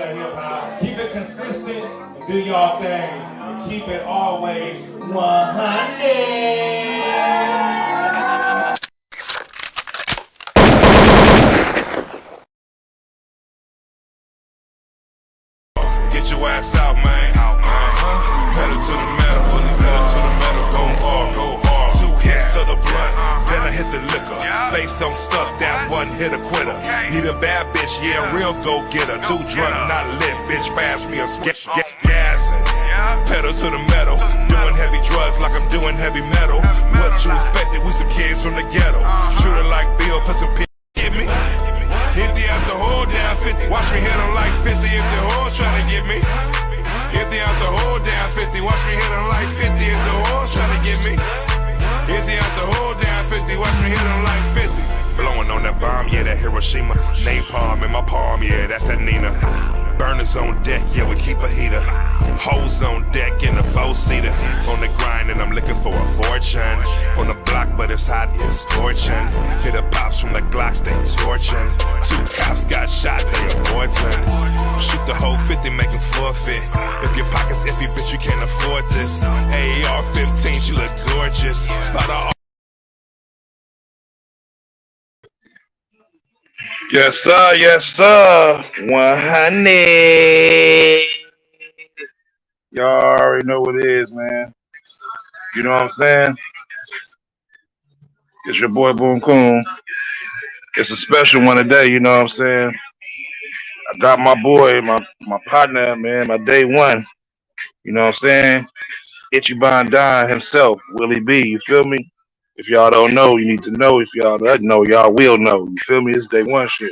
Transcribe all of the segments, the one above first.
hip hop. Keep it consistent and do y'all thing. And keep it always 100. Get your ass out, man. Pedal to the metal, pedal to the metal, go hard, go hard. 2 hits of the blunt, then I hit the liquor. Face on stuck, that one hit a quitter. Need a bad bitch, yeah, real go getter. Too drunk, not lit, bitch, pass me a gassing. Pedal to the metal, doing heavy drugs like I'm doing heavy metal. What you expected? We some kids from the ghetto. Shooting like Bill, put some pins. Hit me. Hit the alcohol down 50. Watch me hit them like 50 if the whore trying to get me. Hit the alcohol down 50. Watch me hit them like 50 if the whore trying to get me. Hit the alcohol down 50. Watch me hit them like 50. Blowing on that bomb, yeah, that Hiroshima. Napalm in my palm, yeah, that's that Nina. Burners on deck, yeah, we keep a heater. Hoes on deck in the 4-seater. On the grind and I'm looking for a fortune. On the block, but it's hot, it's scorching. Hit the pops from the Glocks, they torching. 2 cops got shot, they aborting. Shoot the whole 50, make them forfeit. If your pockets iffy, bitch, you can't afford this. AR-15, she look gorgeous. Spot all. Yes, sir. Yes, sir. 100. Y'all already know what it is, man. You know what I'm saying? It's your boy Boonkoon. It's a special one today, you know what I'm saying? I got my boy, my partner, man, my day one. You know what I'm saying? Ichiban Don himself, Willie B. You feel me? If y'all don't know, you need to know. If y'all don't know, y'all will know. You feel me? It's day one shit.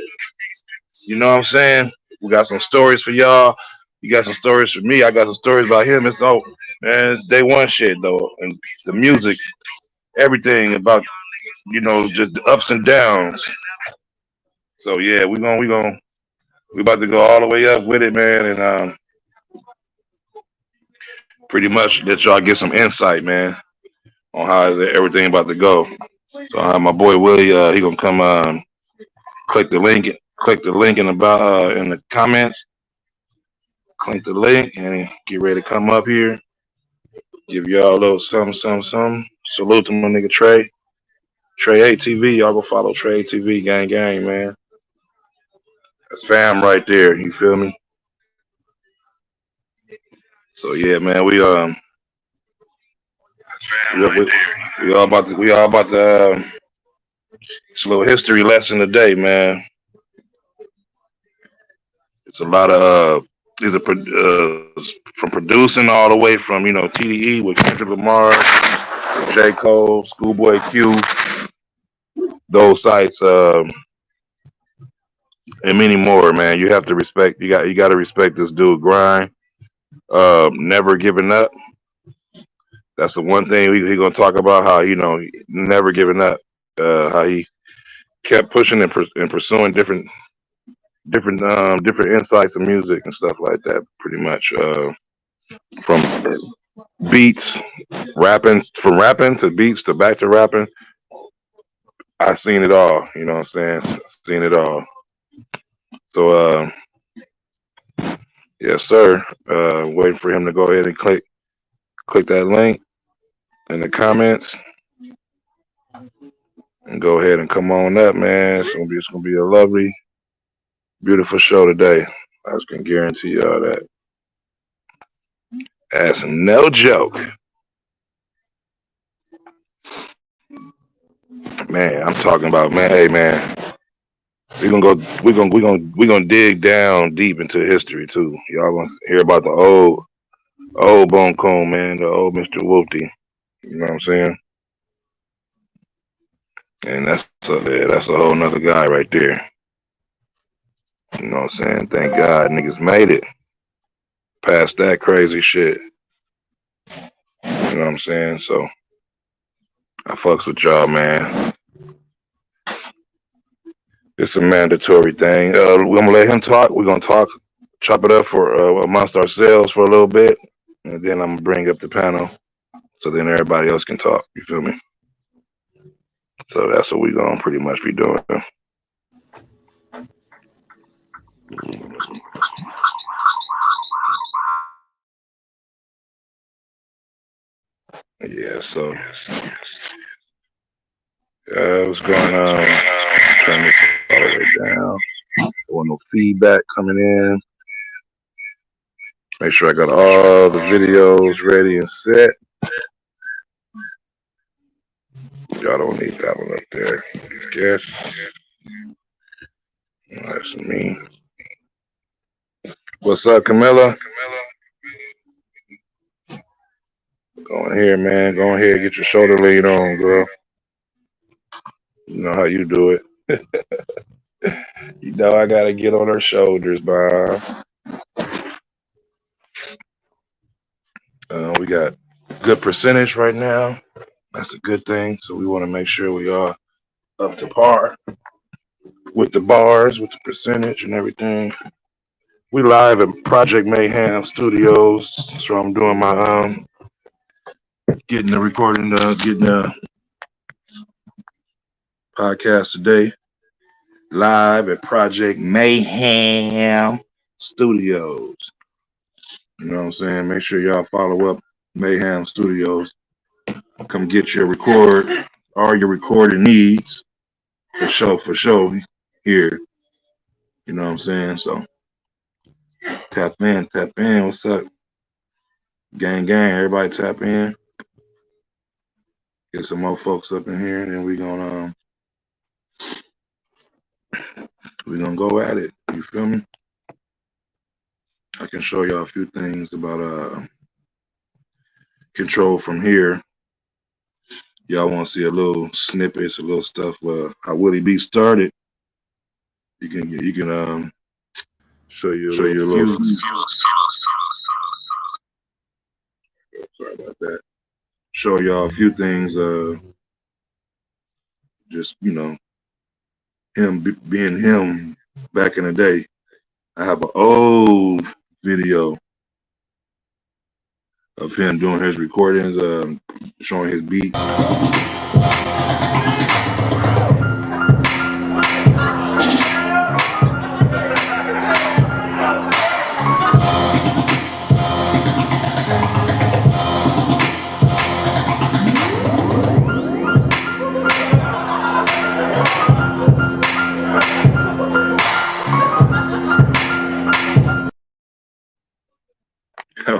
You know what I'm saying? We got some stories for y'all. You got some stories for me. I got some stories about him. It's all, man, it's day one shit though. And the music, everything about, you know, just the ups and downs. So yeah, we about to go all the way up with it, man, and pretty much let y'all get some insight, man, on how everything about to go. So I have my boy Willie, he gonna come click the link in about in the comments. Click the link and get ready to come up here. Give y'all a little something. Salute to my nigga Trey. Trey ATV, y'all go follow Trey ATV, gang, man. That's fam right there, you feel me? So yeah, man, we all about to it's a little history lesson today, man. It's a lot of these are from producing all the way from, you know, TDE with Kendrick Lamar, J. Cole, Schoolboy Q, those sites, and many more, man. You have to respect. You got to respect this dude grind. Never giving up. That's the one thing he gonna talk about. How, you know, never giving up. How he kept pushing and pursuing different insights of music and stuff like that. Pretty much from beats, from rapping to beats to back to rapping. I seen it all. You know what I'm saying? Seen it all. So yes, sir. Waiting for him to go ahead and click that link in the comments and go ahead and come on up, man. It's gonna be a lovely, beautiful show today. I just can guarantee y'all that. That's no joke. Man, I'm talking about, man, hey man. We're gonna dig down deep into history too. Y'all gonna hear about the old Boonkoon, man, the old Mr. Wolfie. You know what I'm saying? And that's a whole nother guy right there. You know what I'm saying? Thank God niggas made it past that crazy shit. You know what I'm saying? So I fucks with y'all, man. It's a mandatory thing. We're gonna let him talk. We're gonna chop it up for amongst ourselves for a little bit, and then I'm gonna bring up the panel so then everybody else can talk. You feel me? So that's what we're gonna pretty much be doing. So, what's going on? Turn this all the way down. Don't want no feedback coming in. Make sure I got all the videos ready and set. Y'all don't need that one up there. Guess. That's me. What's up, Camilla? Go in here, man. Go ahead, get your shoulder laid on, girl. You know how you do it. You know I gotta get on her shoulders, Bob. We got good percentage right now. That's a good thing. So we want to make sure we are up to par with the bars, with the percentage and everything. We live at Project Mayhem Studios. So I'm doing my getting the recording, getting the podcast today. Live at Project Mayhem Studios. You know what I'm saying? Make sure y'all follow up Mayhem Studios. Come get your all your recording needs for sure here. You know what I'm saying? So tap in. What's up? Gang, everybody tap in. Get some more folks up in here, and then we're gonna go at it. You feel me? I can show y'all a few things about control from here. Y'all want to see a little snippets, a little stuff how Willie B started. You can show you a little few. Sorry about that. Show y'all a few things. Just him being him back in the day. I have an old video of him doing his recordings, showing his beats.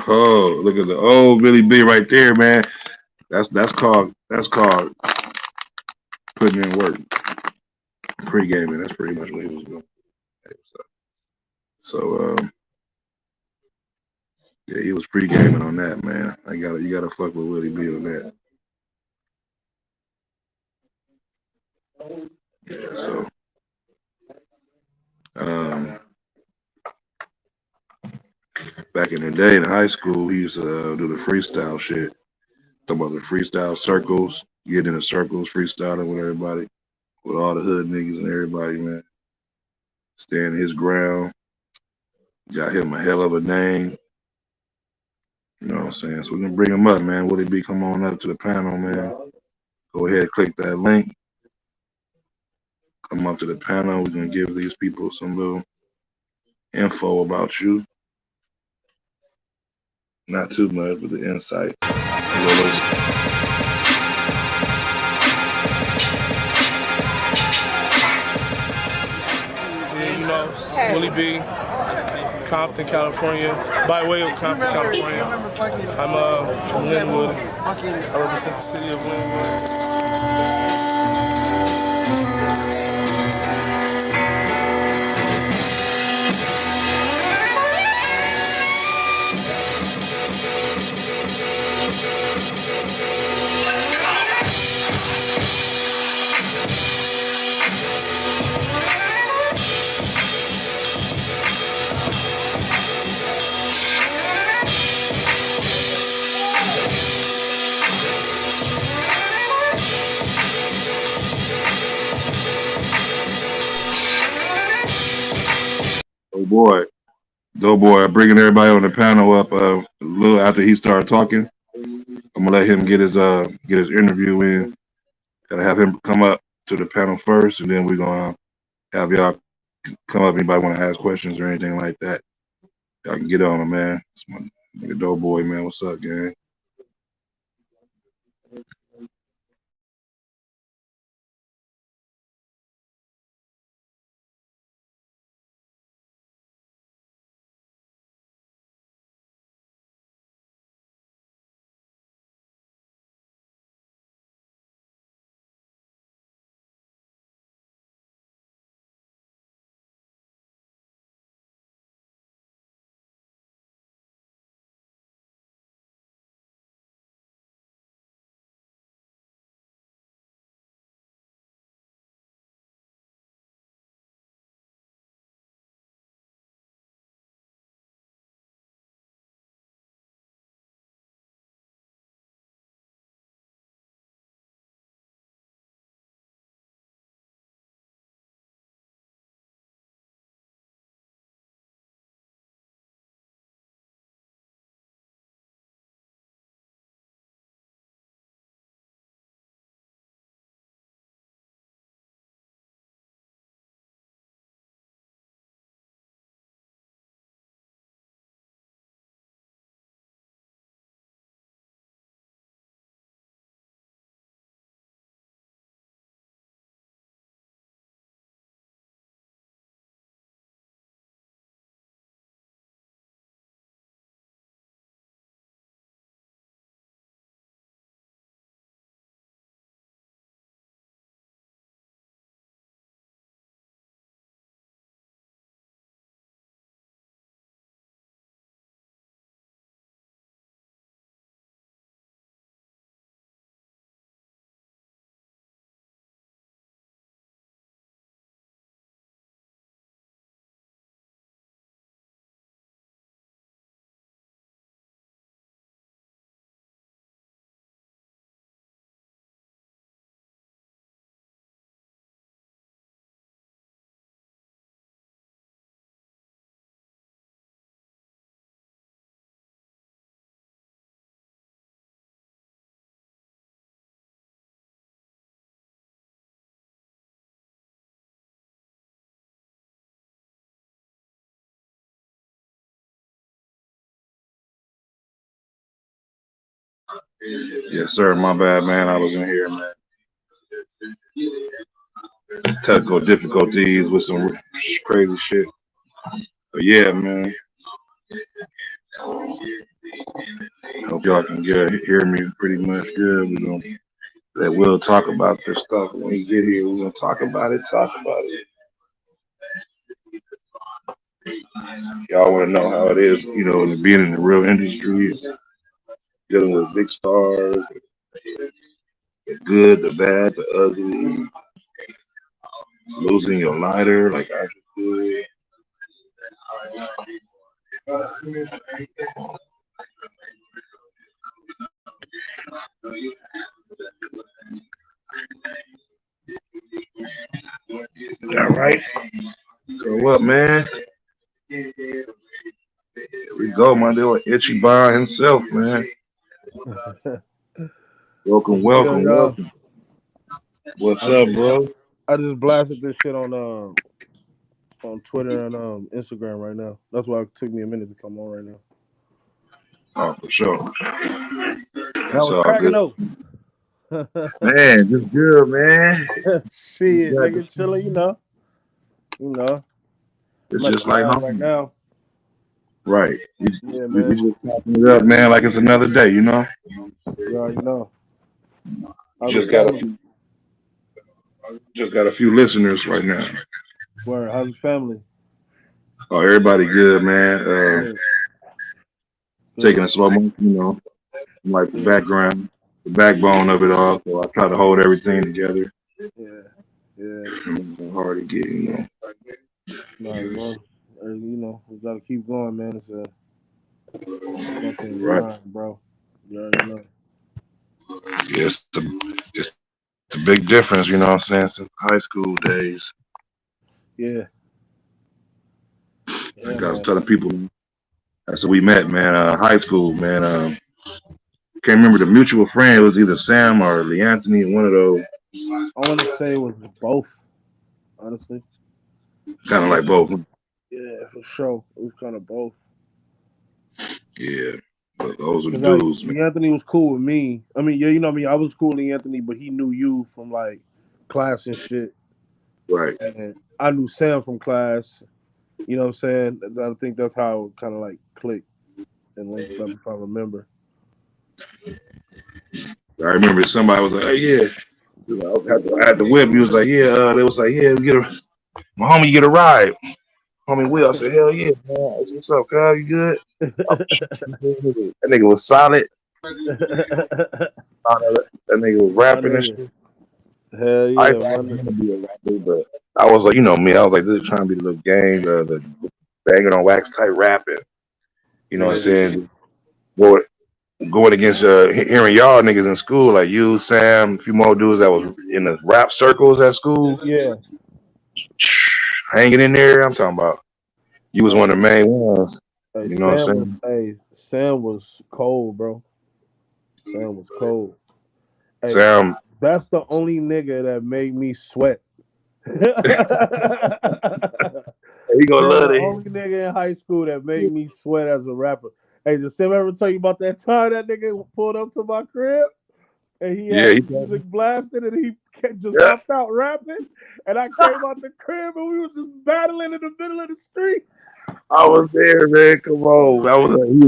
Oh, look at the old Willie B right there, man. That's called putting in work. Pre-gaming. That's pretty much what he was doing. So yeah, he was pre-gaming on that, man. You gotta fuck with Willie B on that. Yeah, so back in the day in high school, he used to do the freestyle shit. Talk about the freestyle circles, getting in the circles, freestyling with everybody, with all the hood niggas and everybody, man. Stand his ground. Got him a hell of a name. You know what I'm saying? So we're gonna bring him up, man. Willie B, come on up to the panel, man. Go ahead, click that link. Come up to the panel. We're gonna give these people some little info about you. Not too much, but the insights. Yeah, you know, Willie B, Compton, California. By way of Compton, California. I'm from Linwood. I represent the city of Linwood. Doughboy, bringing everybody on the panel up a little after he started talking. I'm gonna let him get his interview in. Gotta have him come up to the panel first, and then we're gonna have y'all come up. Anybody want to ask questions or anything like that? Y'all can get on him, man. It's my nigga Doughboy, man. What's up, gang? Yes, sir. My bad, man. I was in here, man. Technical difficulties with some crazy shit. But yeah, man. Hope y'all can hear me pretty much good. We'll talk about this stuff when we get here. We're gonna talk about it. Talk about it. Y'all want to know how it is, being in the real industry, dealing with big stars, the good, the bad, the ugly, losing your lighter like I just did. All right. So what, man? Here we go, my little Ichiban himself, man. Welcome, What's good, welcome, y'all? welcome. What's up, bro? I just blasted this shit on Twitter and Instagram right now. That's why it took me a minute to come on right now. Oh, for sure. That It's was all cracking good. though. Man, just good, man. Shit, nigga, chilling, you know. It's I'm at the just like lab right home. now. Right. Yeah, We man. just talking it up, man, like it's another day, You already know. How's the Just got family? a few listeners right now. Where? How's the family? Oh, everybody good, man. Good. Taking Good. it slow motion, I'm like the Yeah. background, the backbone of it all. So I try to hold everything together. Yeah. Yeah. It's hard to get. No, well, we gotta keep going, man. It's a one thing at a Right. time, bro. You already know. Yeah, it's a big difference, you know what I'm saying, since high school days. Yeah. Like Yeah, I was man. telling people, that's how we met, man. High school, man. Can't remember the mutual friend. It was either Sam or Lee Anthony, one of those. I want to say it was both, honestly. Kind of like both. Yeah, for sure. It was kind of both. Yeah, but those are the Cause like dudes, man. Lee Anthony was cool with me. I mean, yeah, you know what I mean. I was cool with Lee Anthony, but he knew you from like class and shit, Right. and I knew Sam from class. You know what I'm saying? I think that's how it kind of like clicked and linked up, if I remember. I remember somebody was like, "Hey, yeah." I had the whip. He was like, "Yeah." They was like, "Yeah, my homie, get a ride." Homie Will, I said, "Hell yeah, man. What's up, Kyle? You good?" Oh, that nigga was solid. That nigga was My rapping and nigga. shit. Hell I yeah, my thought nigga. him to be a rapper, but I was like, me. I was like, this is trying to be the little gang, the banging on wax type rapping. You know what I'm Yeah, saying? Going, going against hearing y'all niggas in school, like you, Sam, a few more dudes that was in the rap circles at school, yeah. hanging in there. I'm talking about you was one Hey, of the main ones. hey, You know what I'm saying? Sam was cold, bro. Sam was cold. Hey, Sam, that's the only nigga that made me sweat. Sam, he gonna love the it. only nigga in high school that made me sweat as a rapper. Hey, did Sam ever tell you about that time that nigga pulled up to my crib and he Yeah, had his music blasted and he just yeah. hopped out rapping? And I came out the crib and we was just battling in the middle of the street. I was there, man. Come on.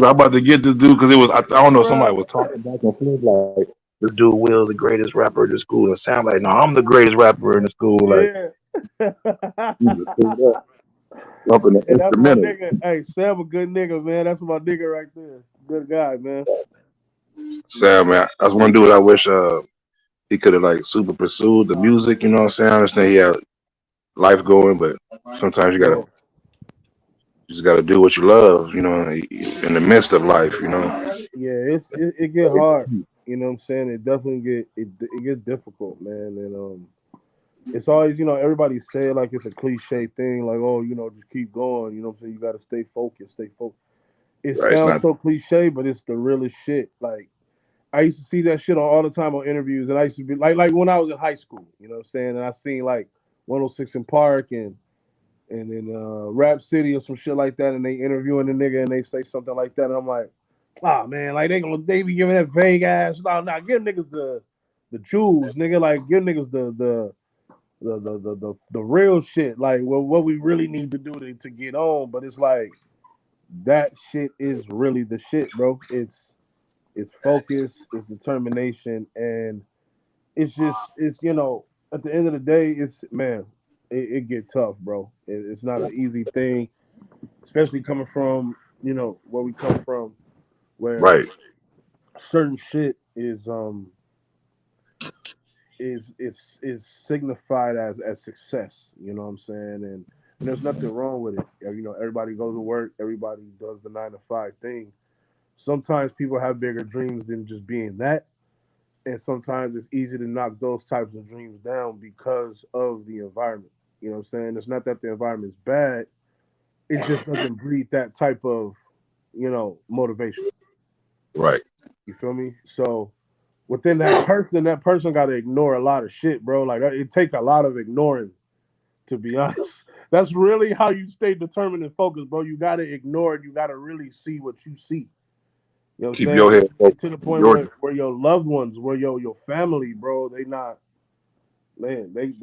I'm about to get this dude because it was, I don't know, somebody Bro. was talking back and forth like, this dude Will the greatest rapper in the school. And Sam like, no, I'm the greatest rapper in the school. Like, Yeah. he was straight up bumping the And that's my instrumental. nigga. Hey, Sam a good nigga, man. That's my nigga right there. Good guy, man. Sam, man, that's one dude I wish he could have like super pursued the music. You know what I'm saying? I understand he had life going, but sometimes Yeah. you just gotta do what you love. In the midst of life. Yeah, it get hard. You know what I'm saying? It definitely it gets difficult, man. And it's always, everybody say it like it's a cliche thing, like, oh, just keep going. You know what I'm saying? You gotta stay focused, stay focused. It Right? It's sounds not so cliche, but it's the realest shit. Like I used to see that shit all the time on interviews, and I used to be like when I was in high school, you know what I'm saying? And I seen like 106 in Park and then Rap City or some shit like that, and they interviewing the nigga and they say something like that, and I'm like, ah man, like they be giving that vague ass. Nah, give niggas the jewels, nigga. Like give niggas the real shit. Like what we really need to do to get on. But it's like that shit is really the shit, bro. It's focus, it's determination, and it's at the end of the day, it's man, it get tough, bro. It's not an easy thing, especially coming from where we come from, where Right. certain shit is signified as success. You know what I'm saying? And there's nothing wrong with it. Everybody goes to work, everybody does the 9 to 5 thing. Sometimes people have bigger dreams than just being that, and sometimes it's easy to knock those types of dreams down because of the environment. You know what I'm saying? It's not that the environment is bad; it just doesn't breed that type of motivation. Right. You feel me? So within that person got to ignore a lot of shit, bro. Like it take a lot of ignoring, to be honest. That's really how you stay determined and focused, bro. You got to ignore it. You got to really see what you see. You know what I'm Keep saying? your head focused. To the point Your where your loved ones, where your family, bro, they not man, they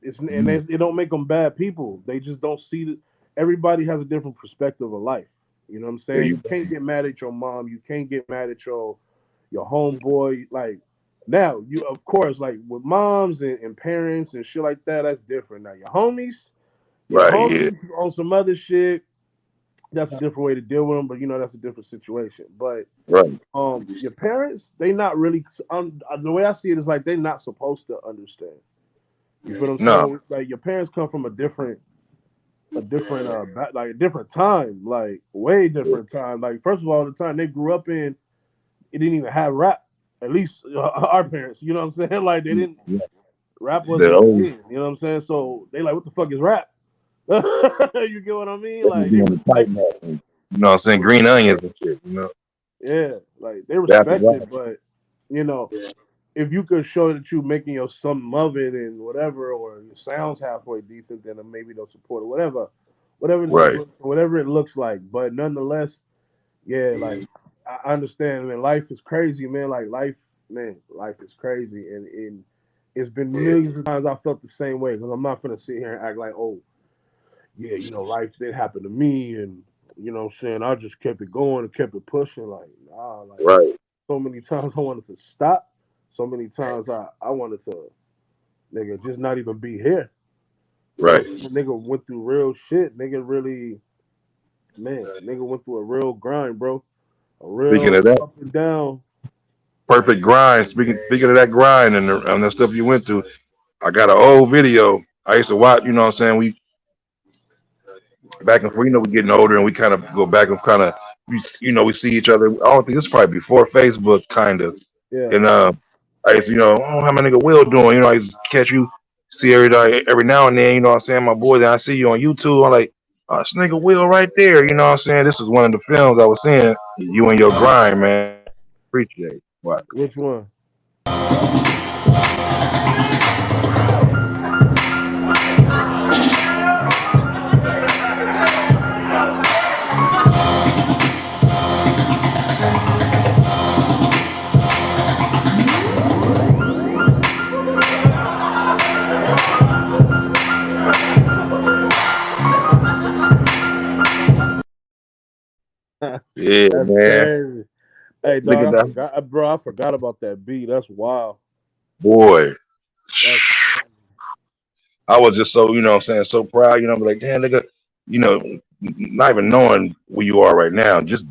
it's and it don't make them bad people. They just don't see that everybody has a different perspective of life. You know what I'm there saying? you You can't get mad at your mom. You can't get mad at your homeboy. Like now, you of course like with moms and parents and shit like that. That's different. Now your right, yeah. homies on some other shit. That's a different way to deal with them. But that's a different situation. But Right. your parents, they not really. The way I see it is like they're not supposed to understand. You feel what I'm No. saying? Like your parents come from like a different time, like way different time. Like first of all, the time they grew up in, it didn't even have rap. At least our parents, you know what I'm saying? Like they didn't rap The wasn't a old thing. You know what I'm saying? So they like, what the fuck is rap? You get what I mean? Like be they on the tight respect it. now. You know what I'm saying? Green onions and shit, Yeah, like they That's respect right. it, but you know, if you could show that you making your son love it and whatever, or it sounds halfway decent, then maybe they'll support it. Whatever the Right. situation, whatever it looks like. But nonetheless, yeah, like I understand, man. Life is crazy, man. Like life is crazy, and it's been millions of times I felt the same way. Because I'm not gonna sit here and act like, oh, yeah, life did happen to me, and what I'm saying, I just kept it going and kept it pushing. Like, nah, like Right. so many times I wanted to stop. So many times I wanted to, nigga, just not even be here. You know what Right. I'm saying? Nigga went through real shit. Nigga really, man, nigga went through a real grind, bro. A Speaking real of that, up and down. perfect grind. Speaking of that grind and the stuff you went through, I got an old video. I used to watch. You know what I'm saying? We back and forth. We're getting older and we kind of go back and kind of we see each other. I don't think this is probably before Facebook, kind of. Yeah. And I used to, oh, how my nigga Will doing? I used to catch you, see every now and then. You know what I'm saying? My boy, then I see you on YouTube. I'm like, oh, this nigga Will right there. You know what I'm saying? This is one of the films I was seeing. You and your grind, man. Appreciate it. What? Which one? Yeah, That's man. crazy. Hey, Look at dog, that, bro. I forgot about that beat. That's wild. boy. That's I was just so, what I'm saying, so proud, like, damn, nigga, you know, not even knowing where you are right now, just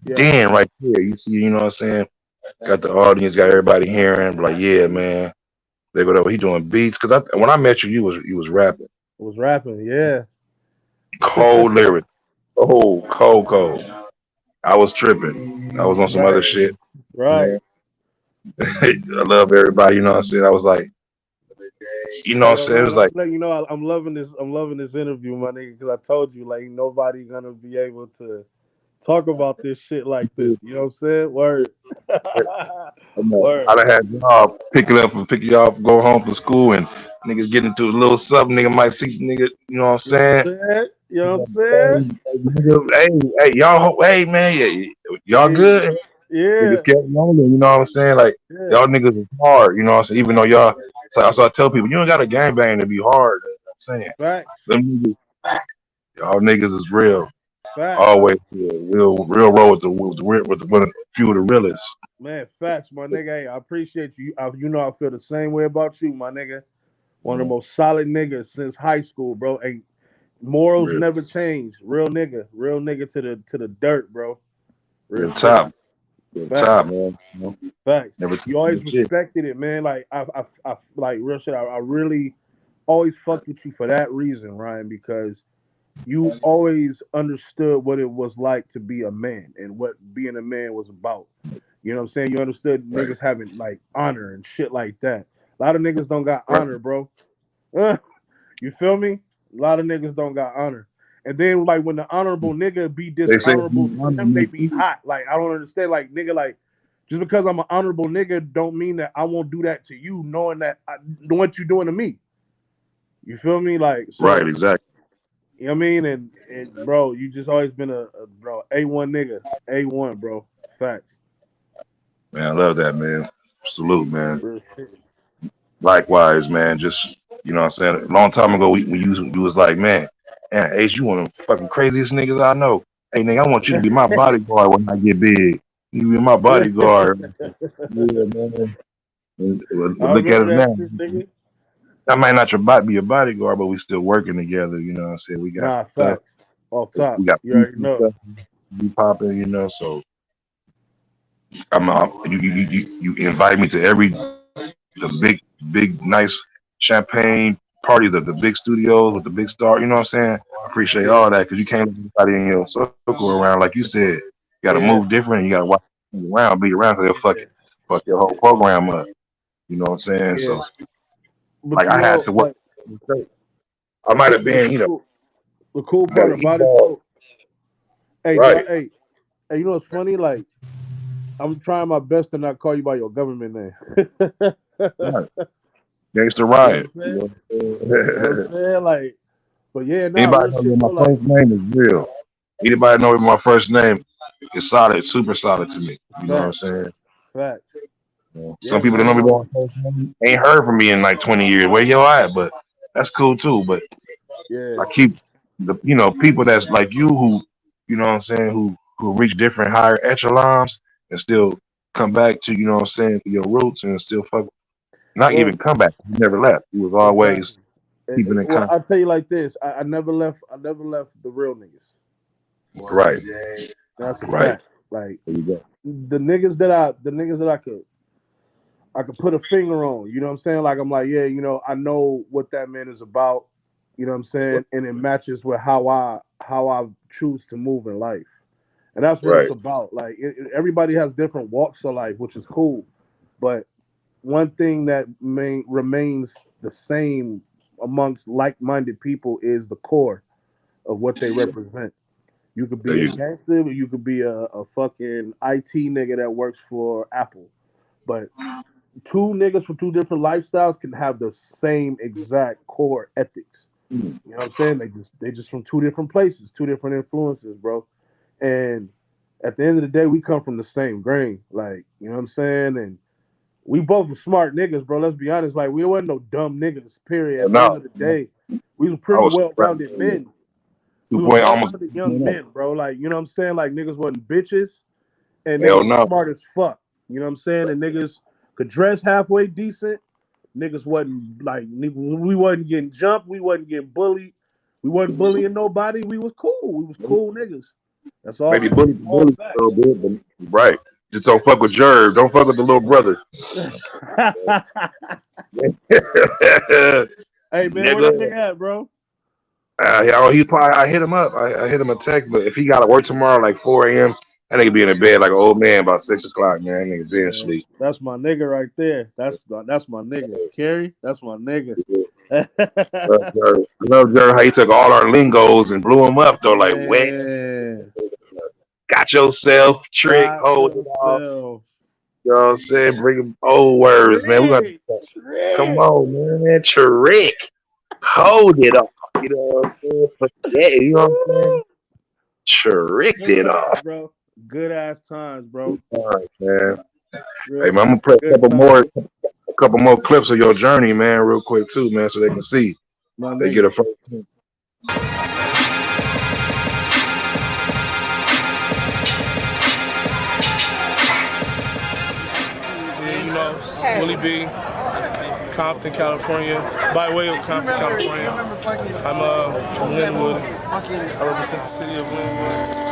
yeah. damn right there. You see, what I'm saying? Got the audience, got everybody hearing, like, yeah, man. They go, he doing beats. Cause when I met you, you was rapping. Was rapping. Yeah. Cold lyrics. Oh, cold. I was tripping. I was on some other Right. shit. Right. Man. I love everybody, you know what I'm saying? I was like, what Hey, I'm saying? It was I'm like, letting you know I'm loving this. I'm loving this interview, my nigga, because I told you like nobody gonna be able to talk about this shit like this. You know what I'm saying? Word. Word. I done had y'all pick you up, go home from school, and niggas get into a little something. Nigga might see nigga, you know what I'm You know what I'm saying? saying? You know what I'm saying? Hey, y'all, hey man, yeah, y'all good? Yeah. Niggas kept rolling, you know what I'm saying? Like Yeah. y'all niggas is hard, you know what I'm saying? Even though y'all, so I tell people, you don't got a gangbang to be hard. You know what I'm saying? Facts. Them niggas, y'all niggas is real. Facts. Always real roll with a few of the realest. Man, facts, my nigga. Hey, I appreciate you. You know I feel the same way about you, my nigga. One of the most solid niggas since high school, bro. Hey, morals Real, never change. Real nigga to the dirt, bro. Real real shit. top, real Facts. top, man. You know? Facts. Never You always shit. respected it, man. Like I like real shit. I really always fucked with you for that reason, Ryan, because you always understood what it was like to be a man and what being a man was about. You know what I'm saying? You understood Right, niggas having like honor and shit like that. A lot of niggas don't got right. honor, bro. You feel me? A lot of niggas don't got honor. And then like when the honorable nigga be They say dishonorable to them, they be hot. Like I don't understand. Like nigga, like just because I'm an honorable nigga don't mean that I won't do that to you, knowing that what you doing to me. You feel me? Like right, so. exactly. You know what I mean? And bro, you just always been a bro A1 nigga, A1, bro. Facts. Man, I love that, man. Salute, man. Real shit. Likewise, man. Just you know what I'm saying? A long time ago you was like, man, Ace, you one of the fucking craziest niggas I know. Hey nigga, I want you to be my bodyguard when I get big. You be my bodyguard. Yeah, man. And I look at remember us that now. shit, nigga. I might not be your bodyguard, but we still working together, you know what I'm saying? We got Nah, facts. Off top. we got You pieces already and know. stuff be popping, you know, so you invite me to every the big nice champagne parties at the big studios with the big star. You know what I'm saying? I appreciate Yeah. all that because you can't let everybody in your circle around. Like you said, you got to Yeah. move different. You got to watch around, be around because they'll Yeah. fuck your whole program up. You know what I'm saying? Yeah. So But like you I had know, to work. but I might have been, the cool I got part an about it ego. though, hey, Right. hey, you know what's funny? Like, I'm trying my best to not call you by your government name. Right. Gangster You know riot. what I'm You saying? know what You know what I'm I'm saying? saying? Like, but yeah, nah, Anybody real know shit that though. my Like, first name is real. Anybody know my first name is solid, super solid to me. You know what I'm facts, saying? facts. Some Yeah, people that know man. me by my first name ain't heard from me in like 20 years. Where you at? But that's cool too. But Yeah. I keep the people that's like you who what I'm saying who reach different higher echelons and still come back to what I'm saying to your roots and still fuck not Well, even come back. You never left. You was exactly. always keeping in Well, contact. I'll tell you like this. I never left. I never left the real niggas. Right. That's a Right. fact. Like There you go. the niggas that I could put a finger on. You know what I'm saying? Like I'm like, yeah, I know what that man is about. You know what I'm saying? And it matches with how I choose to move in life. And that's what it's Right. about. Like everybody has different walks of life, which is cool. But one thing that remains the same amongst like-minded people is the core of what they represent. You could There be a you go. gangster, or you could be a fucking IT nigga that works for Apple. But two niggas from two different lifestyles can have the same exact core ethics. You know what I'm saying? They just from two different places, two different influences, bro. And at the end of the day, we come from the same grain. Like, you know what I'm saying? And we both were smart niggas, bro. Let's be honest. Like, we wasn't no dumb niggas, period. At the end No, of the day, we was I pretty was well-rounded men. two We were point almost well-rounded young men, bro. Like, you know what I'm saying? Like, niggas wasn't bitches, and hell niggas was no. smart as fuck. You know what I'm saying? And niggas could dress halfway decent. Niggas wasn't like we wasn't getting jumped. We wasn't getting bullied. We wasn't bullying nobody. We was cool. We was cool niggas. That's Maybe all bully a facts. little bit, but right. Just don't fuck with Jerv. Don't fuck with the little brother. Hey man, where that Nigga. nigga at, bro? He probably I hit him up. I hit him a text, but if he gotta work tomorrow like 4 a.m., that nigga be in the bed like an old man about 6 o'clock, man. That nigga been Man, asleep. that's my nigga right there. That's my nigga. Kerry, that's my nigga. I love Jerv how he took all our lingos and blew them up though, like wet, Man, got yourself, trick, got hold it off. yourself. You know what I'm saying? Bring him old words, man. We got Trick, come trick. on, man. Trick. Hold it off. You know what I'm saying? Forget it, you know what I'm saying? Tricked No it cap, off. bro. Good ass times, bro. All right, man. Real Hey, man, I'm gonna shit. play Good times. a couple more clips of your journey, man, real quick too, man, so they can see. My They get a nigga. first. Yeah, you know, Willie B, Compton, California. By way of Compton, California. I'm from Linwood. I represent the city of Linwood.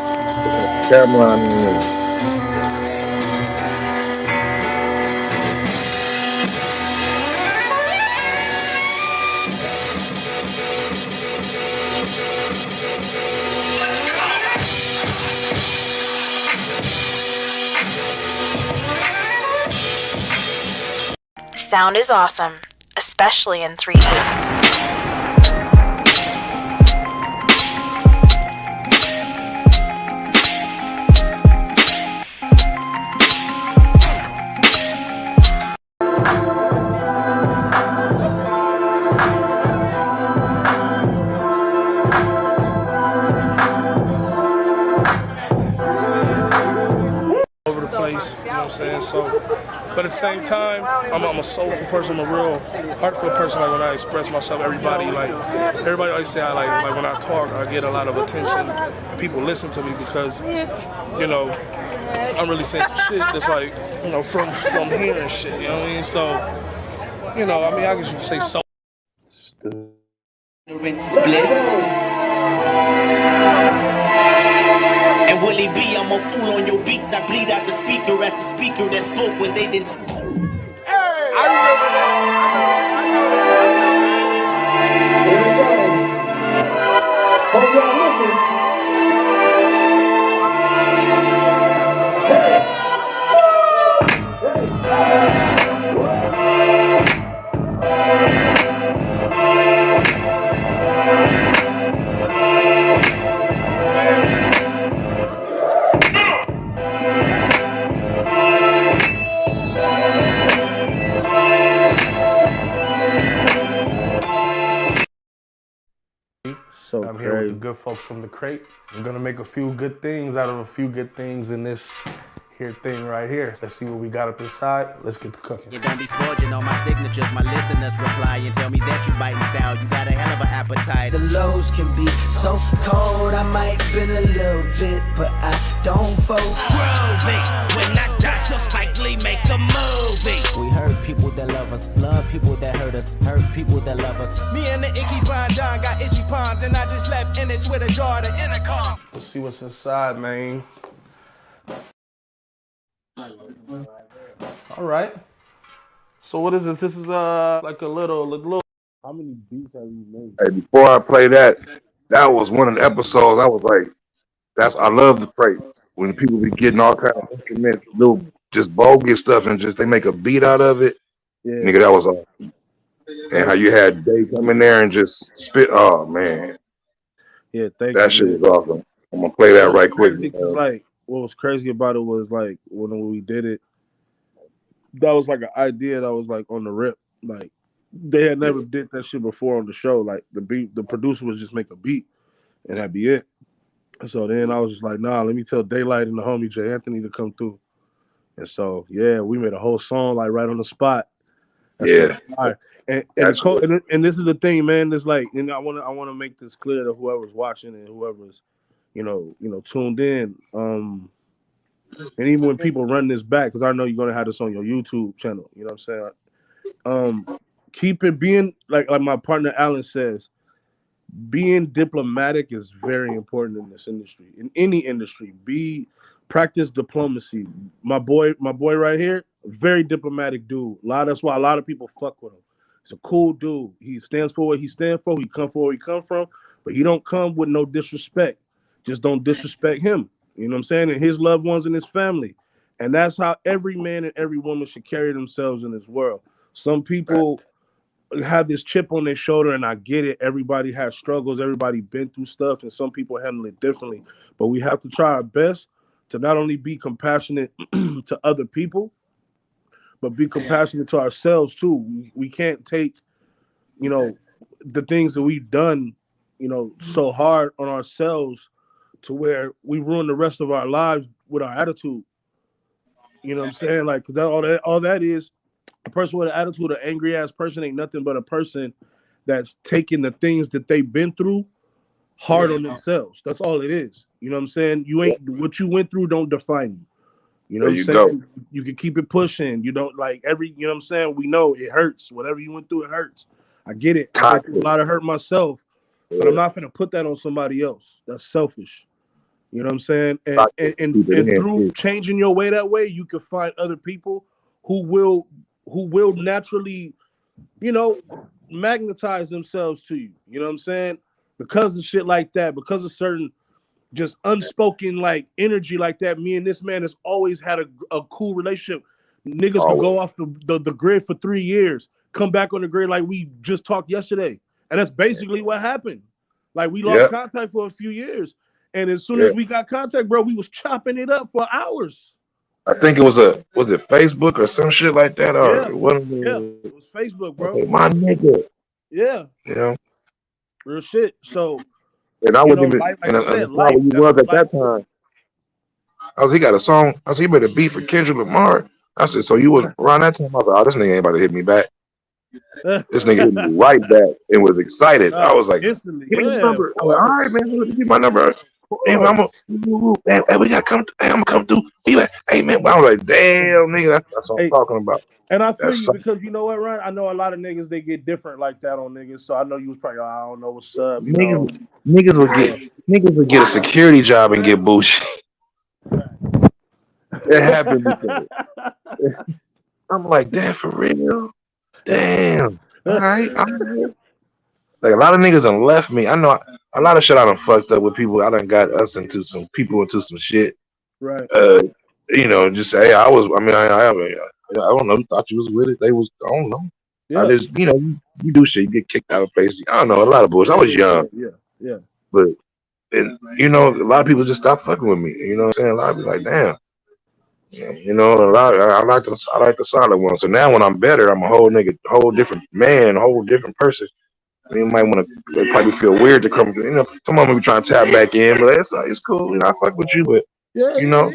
Cameron. Sound is awesome, especially in 3D. Over the place, you know what I'm saying? So, but at the same time, I'm a soulful person, I'm a real heartfelt person. Like when I express myself, everybody always say I like when I talk, I get a lot of attention. And people listen to me because, you know, I'm really saying some shit that's like, you know, from here and shit. You know what I mean? So, you know, I mean, I guess you could say so. And Willie B, I'm a fool on your beats. I bleed out the speaker as the speaker that spoke when they didn't speak. So I'm here with crazy. the good folks from the crate. I'm gonna make a few good things out of a few good things in this here thing right here. Let's see what we got up inside. Let's get to cooking. You don't be forging on my signatures. My listeners reply and tell me that you biting style. You got a hell of an appetite. The lows can be so cold, I might bend a little bit, but I don't fold. When I die, just Spike Lee make a movie. We hurt people that love us, love people that hurt us, hurt people that love us. Me and the Ichiban John got itchy palms, and I just left in it with a jar to intercom. Let's see what's inside, man. All right. So what is this? This is like a little. How many beats have you made? Hey, before I play that was one of the episodes. I was like, I love the crate when people be getting all kind of instruments, little just bogus stuff, and just they make a beat out of it. Yeah. Nigga, that was awesome. And how you had Day come in there and just spit. Oh man, Yeah, thank that you. shit man. was awesome. I'm gonna play that right quick. Crazy 'cause, like, what was crazy about it was like when we did it, that was like an idea that was like on the rip. Like they had never did that shit before on the show. Like the producer would just make a beat and that'd be it. So then I was just like, nah, let me tell Daylight and the homie Jay Anthony to come through. And so yeah, we made a whole song like right on the spot. Yeah. And this is the thing, man. It's like, and I want to make this clear to whoever's watching and whoever's, you know, tuned in. And even when people run this back, because I know you're gonna have this on your YouTube channel. You know what I'm saying? Keep it being like my partner Alan says, being diplomatic is very important in this industry. In any industry, practice diplomacy. My boy right here, very diplomatic dude. That's why a lot of people fuck with him. He's a cool dude. He stands for what he stands for. He come for where he come from, but he don't come with no disrespect. Just don't disrespect him. You know what I'm saying? And his loved ones and his family. And that's how every man and every woman should carry themselves in this world. Some people have this chip on their shoulder, and I get it. Everybody has struggles. Everybody been through stuff, and some people handle it differently. But we have to try our best to not only be compassionate to other people, but be compassionate to ourselves too. We can't take, you know, the things that we've done, you know, so hard on ourselves to where we ruin the rest of our lives with our attitude. You know what I'm saying? Like, cause all that is, a person with an attitude, an angry ass person ain't nothing but a person that's taking the things that they've been through hard on themselves. That's all it is. You know what I'm saying? You ain't what you went through don't define you. You know what I'm saying? You can keep it pushing. You don't like you know what I'm saying? We know it hurts. Whatever you went through, it hurts. I get it. I've been through a lot of hurt myself, but I'm not gonna put that on somebody else. That's selfish. You know what I'm saying? And through changing your way that way, you can find other people who will naturally, you know, magnetize themselves to you. You know what I'm saying? Because of shit like that, because of certain just unspoken like energy like that. Me and this man has always had a cool relationship. Niggas could go off the grid for 3 years, come back on the grid like we just talked yesterday. And that's basically what happened. Like we lost contact for a few years. And as soon as we got contact, bro, we was chopping it up for hours. I think it was it Facebook or some shit like that? Or it was Facebook, bro. Okay, my nigga. Yeah. You know? Real shit. So, and I wouldn't even, like and I said, life, you was at that time. He got a song. I said, he made a beat for Kendrick Lamar. I said, so you was around that time? I was like, oh, this nigga ain't about to hit me back. This nigga hit me right back and was excited. I was like, instantly, give me your number. I was like, all right, man, let me give my number. Hey, man, we gotta come. Hey, I'm gonna come through. Hey, man, I was like, damn, nigga, that's what I'm talking about. And I feel you because you know what, Ryan? I know a lot of niggas they get different like that on niggas. So I know you was probably, I don't know what's up. You know? Niggas would get a security job and get bullshit. It happened before. I'm like, damn, for real? Damn. All right. Like a lot of niggas done left me. I know a lot of shit I done fucked up with people. I done got us into some shit. Right. You know, just say I don't know. Thought you was with it. They was. I don't know. Yeah. I just, you know, you do shit. You get kicked out of places. I don't know. A lot of bullshit. I was young. Yeah. But you know, a lot of people just stopped fucking with me. You know what I'm saying? A lot of people like, damn. You know, I like the solid one. So now when I'm better, I'm a whole different man, a whole different person. You might want to probably feel weird to come. You know, some of them be trying to tap back in, but it's cool. You know, I fuck with you, but you know,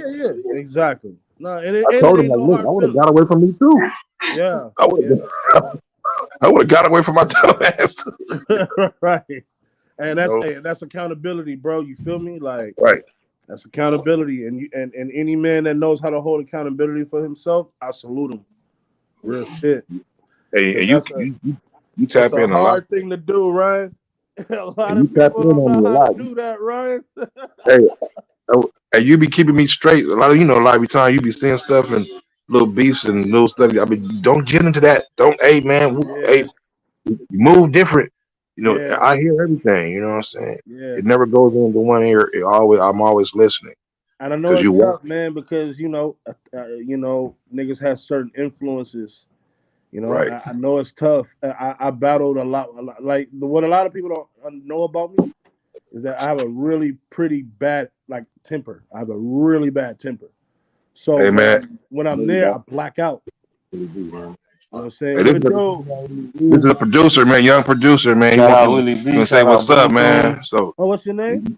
exactly. No, I told him like, look, I would have got away from me too. Yeah, I would have got away from my dumb ass too. Right. And that's accountability, bro. You feel me? Like, right. That's accountability, and any man that knows how to hold accountability for himself, I salute him. Real shit. Hey, you tap in a lot. Hard thing to do, Ryan. A lot of people don't know how to do that, Ryan. Hey, you be keeping me straight. A lot of time you be seeing stuff and little beefs and little stuff. I mean, don't get into that. Hey, man, hey, move different. You know, I hear everything. You know what I'm saying? Yeah. It never goes into one ear. I'm always listening. And I know it's tough, man, because you know, niggas have certain influences. You know, right. I know it's tough. I battled a lot. Like what a lot of people don't know about me is that I have a really pretty bad temper. I have a really bad temper. So hey, man, when I'm there, I black out. You know what I'm saying? Hey, this is a producer, man, young producer, man. Willie, you gonna say what's up, man? So, what's your name?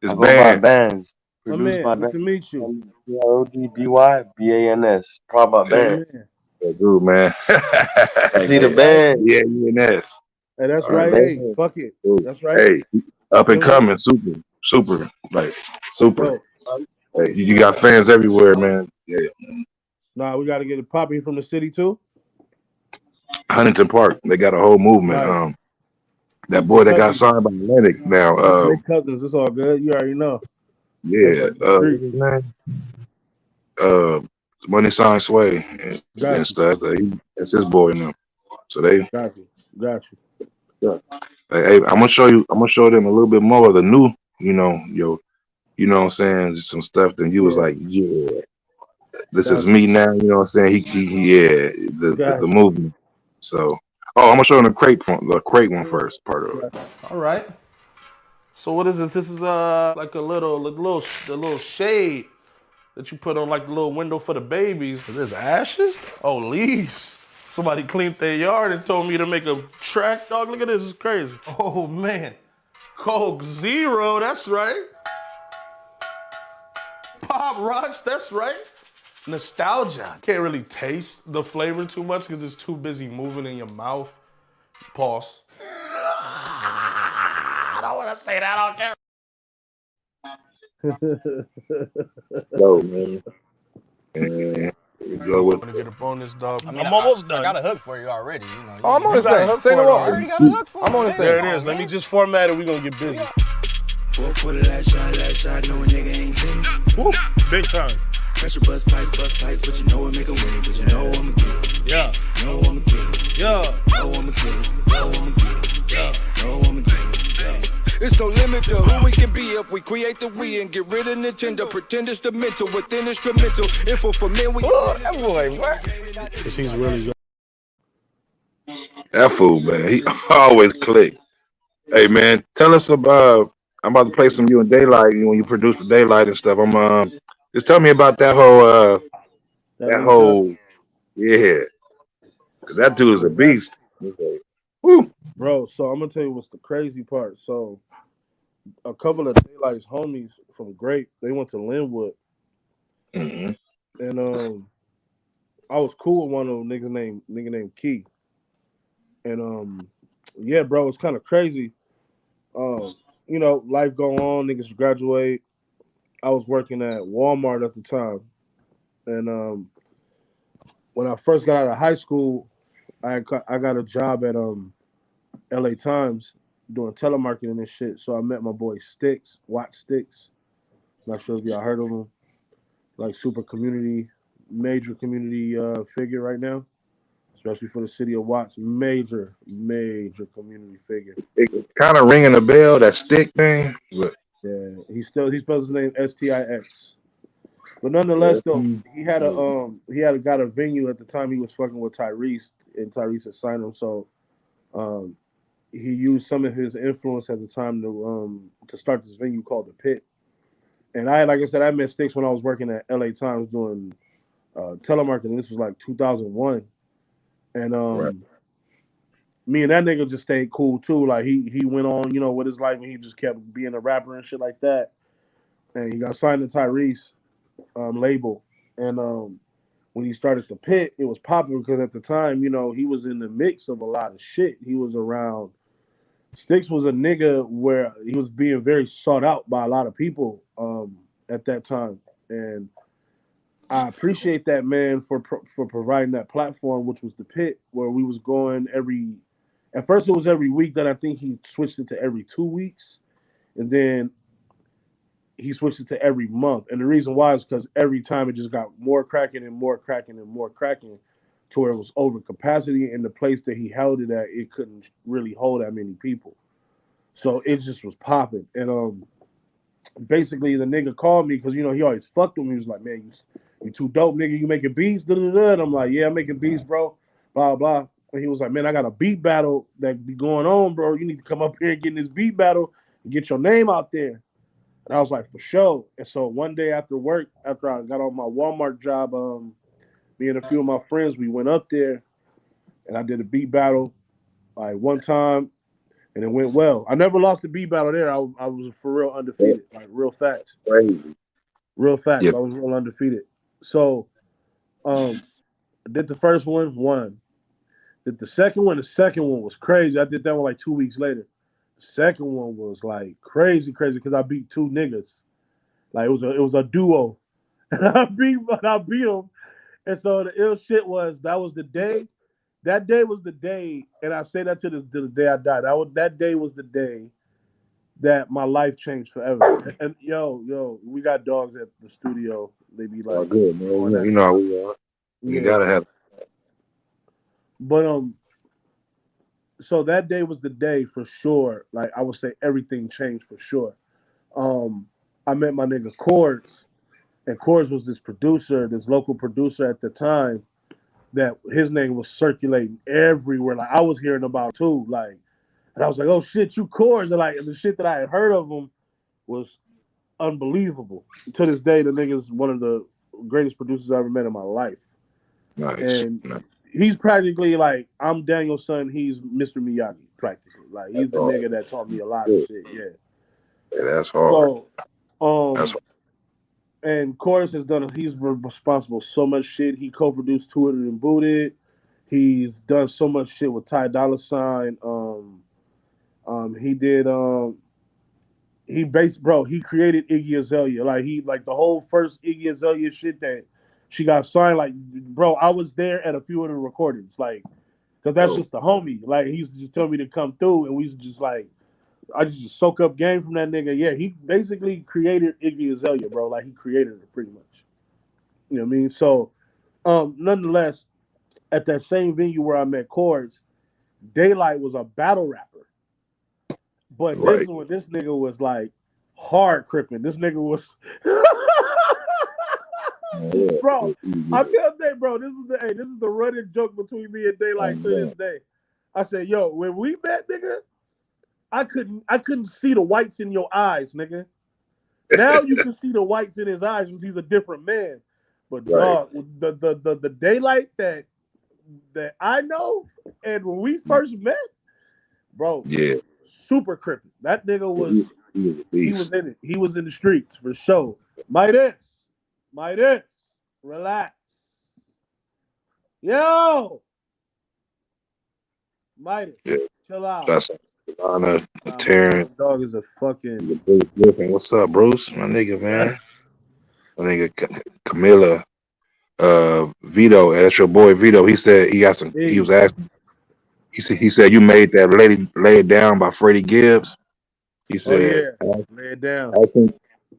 It's Bands. My man, nice to meet you. Rodybans. Proud Bands. Dude, man. See the band. Yeah, ENS. Hey, that's right. Hey, fuck it. That's right. Hey, up and coming, super, like super. Hey, you got fans everywhere, man. Yeah. Nah, we got to get it popping from the city too. Huntington Park, they got a whole movement. Right. That boy that got signed by Atlantic now. Cousins, it's all good. You already know. Yeah. Money Sign Sway and stuff. That's his boy now. So they got you. Yeah. Hey, I'm gonna show them a little bit more of the new, you know what I'm saying, just some stuff. Then you was like, yeah, this is me now. You know what I'm saying? The movement. So, I'm gonna show them the crate one first. Part of it. All right. So what is this? This is like a little shade that you put on like the little window for the babies. Is this ashes? Oh, leaves. Somebody cleaned their yard and told me to make a track. Dog, look at this. It's crazy. Oh, man. Coke Zero. That's right. Pop rocks, that's right. Nostalgia. Can't really taste the flavor too much because it's too busy moving in your mouth. Pause. I don't want to say that on camera. Yo, man. Enjoy what. I'm gonna get up on this, dog. I mean, I'm almost done. I got a hook for you already. You know. I'm on this thing. hook Say for no it more. I already got a hook for you. I'm on this There thing. it is. Let me just format it. We're gonna get busy. For the last shot, know a nigga ain't finished. Woo, big time. Pressure bust pipes, but you know it make 'em win, cause you know I'ma get it. Yeah. Know I'ma get it. Yeah. Know I'ma get it. Know I'ma get it. Yeah. Know I'ma get it. Yeah. It's no limit to who we can be if we create the we and get rid of Nintendo. Pretend it's the mental within instrumental. Info for men, we. That boy, what? Cause he's really good. That fool, man. He always click. Hey, man, tell us about. I'm about to play some you in Daylight. When you produce for Daylight and stuff. Just tell me about that whole. Yeah. 'Cause that dude is a beast. Woo. Bro, so I'm gonna tell you what's the crazy part. So a couple of Daylight's homies from Grape, they went to Linwood. Mm-hmm. And I was cool with one of them nigga named Key. And yeah, bro, it's kind of crazy. You know, life go on, niggas graduate. I was working at Walmart at the time. And when I first got out of high school, I got a job at LA Times doing telemarketing and shit. So I met my boy Sticks, Watch Sticks. Not sure if y'all heard of him. Like major community figure right now. Especially for the city of Watts. Major community figure. It's kind of ringing a bell, that Stick thing. But yeah, he spells his name Stix. But nonetheless, though, he had got a venue at the time. He was fucking with Tyrese, and Tyrese had signed him. So he used some of his influence at the time to start this venue called the Pit. And like I said, I met Sticks when I was working at LA Times doing telemarketing. This was like 2001, and me and that nigga just stayed cool too. Like he went on, you know, with his life, and he just kept being a rapper and shit like that. And he got signed to Tyrese label. And when he started the Pit, it was popular because at the time, you know, he was in the mix of a lot of shit. He was around. Sticks was a nigga where he was being very sought out by a lot of people at that time, and I appreciate that, man, for providing that platform, which was the Pit, where we was going at first it was every week. Then I think he switched it to every 2 weeks, and then he switched it to every month. And the reason why is because every time it just got more cracking and more cracking and more cracking, to where it was over capacity, and the place that he held it at, it couldn't really hold that many people. So it just was popping. And basically the nigga called me because, you know, he always fucked with me. He was like, man, you too dope, nigga. You making beats? And I'm like, yeah, I'm making beats, bro. Blah, blah. And he was like, man, I got a beat battle that be going on, bro. You need to come up here and get in this beat battle and get your name out there. And I was like, for sure. And so one day after work, after I got on my Walmart job, me and a few of my friends, we went up there and I did a beat battle like one time, and it went well. I never lost a beat battle there. I was for real undefeated, like real facts. Crazy. Real facts. Yep. I was real undefeated. So I did the first one, won. Did the second one was crazy. I did that one like 2 weeks later. The second one was like crazy because I beat two niggas. Like it was a duo. And I beat them. And so the ill shit was that was the day. That day was the day, and I say that to the day I died. That day was the day that my life changed forever. And yo, we got dogs at the studio. They be like, oh, good, man. You know how we are. You gotta have. But so that day was the day for sure. Like I would say, everything changed for sure. I met my nigga Chords. And Chords was this local producer at the time, that his name was circulating everywhere. Like I was hearing about too. Like, and I was like, oh shit, you Chords. And like, and the shit that I had heard of him was unbelievable. To this day, the nigga's one of the greatest producers I ever met in my life. Nice. And he's practically like, I'm Daniel's son, he's Mr. Miyagi, practically. Like he's the nigga that taught me a lot of shit. Yeah. Yeah, that's hard. So, that's hard. And Chorus has done. He's responsible for so much shit. He co-produced Tooted and Booted. He's done so much shit with Ty Dolla $ign. He did. He created Iggy Azalea. Like the whole first Iggy Azalea shit that she got signed. Like, bro, I was there at a few of the recordings. Like, cause that's just the homie. Like, he used to just tell me to come through, and we used to just like, I just soak up game from that nigga. Yeah, he basically created Iggy Azalea, bro. Like, he created it pretty much. You know what I mean? So, nonetheless, at that same venue where I met Chords, Daylight was a battle rapper. But this nigga was like hard cripping. This nigga was bro. I tell Day, bro, this is the running joke between me and Daylight to this day. I said, yo, when we met, nigga, I couldn't see the whites in your eyes, nigga. Now you can see the whites in his eyes because he's a different man. But dog, the Daylight that I know, and when we first met, bro, super crippin'. That nigga was he was in it. He was in the streets for sure. Midas, relax. Yo, Midas, chill out. That's Lana, Terrence. Dog is a fucking. What's up, Bruce? My nigga, man. My nigga Camilla, Vito. That's your boy Vito. He said he got some. He was asking. He said you made that lady lay it down by Freddie Gibbs. He said, lay it down.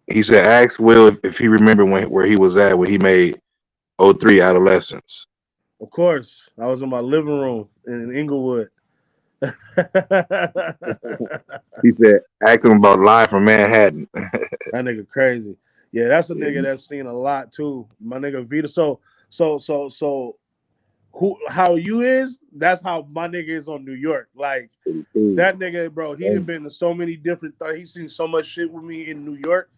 He said, ask Will if he remembered where he was at when he made 03 Adolescence. Of course, I was in my living room in Inglewood. He said, ask him about Live from Manhattan. That nigga crazy. Yeah, that's a nigga that's seen a lot too. My nigga Vito. So how you is, that's how my nigga is on New York. Like that nigga, bro, he done been to so many different things. He's seen so much shit with me in New York.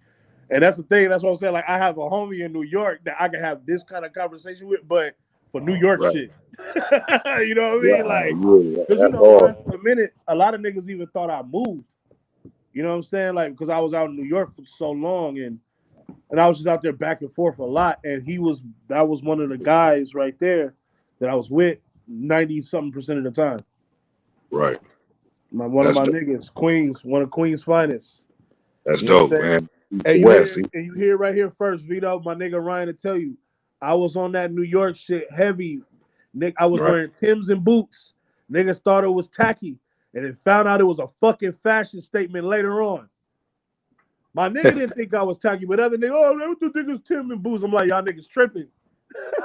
And that's the thing. That's what I'm saying. Like, I have a homie in New York that I can have this kind of conversation with, but for New York shit. You know what I mean? Like, because for a minute, a lot of niggas even thought I moved. You know what I'm saying? Like, because I was out in New York for so long, and I was just out there back and forth a lot. And that was one of the guys right there that I was with 90-something% of the time. Right. One of my niggas, Queens, one of Queens' finest. That's dope, man. And you hear right here first, Vito, my nigga Ryan, to tell you, I was on that New York shit heavy. Nick, I was wearing Timbs and boots. Niggas thought it was tacky, and then found out it was a fucking fashion statement later on. My nigga didn't think I was tacky, but other niggas, what the niggas Timbs and boots? I'm like, y'all niggas tripping.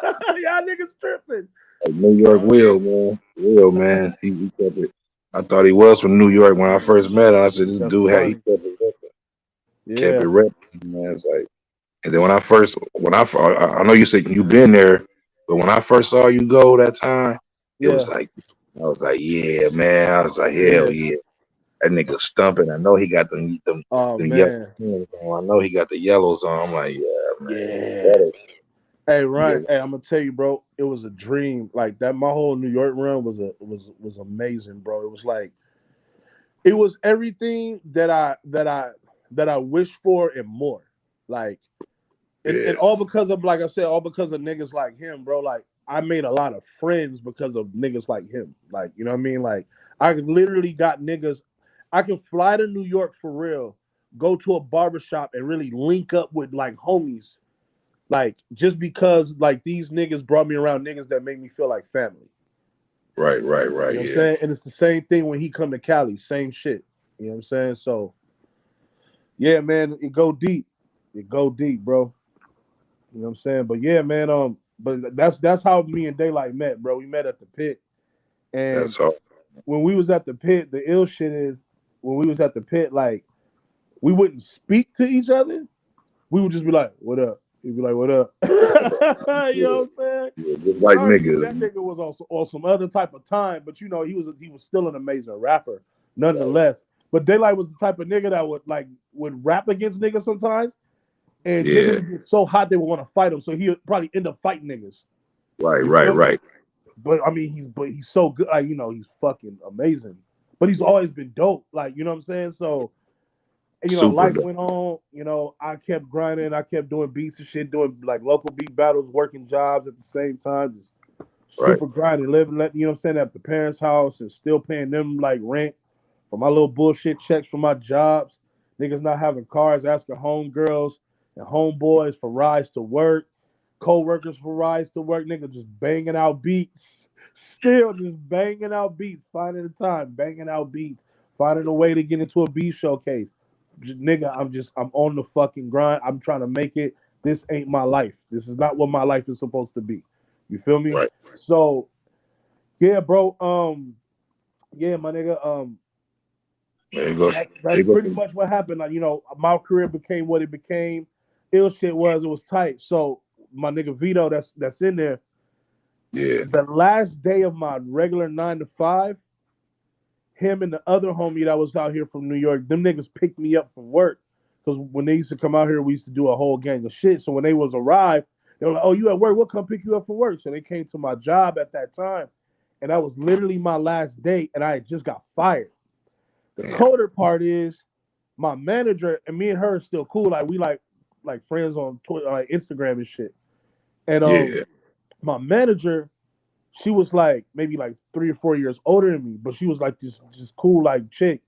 Y'all niggas tripping. Like New York Will, man. He kept it. I thought he was from New York when I first met him. I said, this dude had he kept it repping. Kept it repping, man. It's like, and then when I know you said you've been there, but when I first saw you go that time, it was like, I was like, yeah, man. I was like, hell yeah. That nigga stumping. I know he got them yellow. I know he got the yellows on. I'm like, yeah, man. Yeah. Hey, Ryan. Hey, I'm gonna tell you, bro. It was a dream. Like that. My whole New York run was amazing, bro. It was like, it was everything that I wished for and more. Like, and all because of, like I said, all because of niggas like him, bro. Like, I made a lot of friends because of niggas like him. Like, you know what I mean? Like, I literally got niggas. I can fly to New York for real, go to a barbershop and really link up with like homies. Like, just because like these niggas brought me around niggas that make me feel like family. Right. You know what I'm saying? And it's the same thing when he come to Cali, same shit. You know what I'm saying? So, yeah, man, it go deep. It go deep, bro. You know what I'm saying? But yeah, man, but that's how me and Daylight met, bro. We met at the pit. And when we was at the pit, the ill shit is when we was at the pit, like, we wouldn't speak to each other. We would just be like, what up? He'd be like, what up? You know what I'm saying? Yeah, just like niggas. That nigga was also on some other type of time, but you know, he was still an amazing rapper, nonetheless. But Daylight was the type of nigga that would rap against niggas sometimes, and niggas would get so hot they would want to fight him. So he would probably end up fighting niggas. Right. But I mean, he's so good. Like, you know, he's fucking amazing. But he's always been dope. Like, you know what I'm saying? So And, life went on. I kept grinding. I kept doing beats and shit, doing like local beat battles, working jobs at the same time, just super grinding, living, at the parents' house and still paying them like rent for my little bullshit checks from my jobs. Niggas not having cars, asking homegirls and homeboys for rides to work, co-workers for rides to work. Niggas just banging out beats, still just banging out beats, finding the time, banging out beats, finding a way to get into a beat showcase. Nigga, I'm on the fucking grind. I'm trying to make it. This ain't my life. This is not what my life is supposed to be. You feel me? Right. So, yeah, bro. Yeah, my nigga. There you go. That's pretty much what happened. Like, my career became what it became. Ill shit was tight. So my nigga Vito, that's in there. Yeah. The last day of my regular 9 to 5, him and the other homie that was out here from New York, them niggas picked me up from work. Because when they used to come out here, we used to do a whole gang of shit. So when they was arrived, they were like, "Oh, you at work? We'll come pick you up from work." So they came to my job at that time. And that was literally my last day. And I had just got fired. The colder part is my manager and me and her are still cool. Like we like friends on Twitter, like Instagram and shit. And my manager, she was like maybe like 3 or 4 years older than me, but she was like this just cool like chick.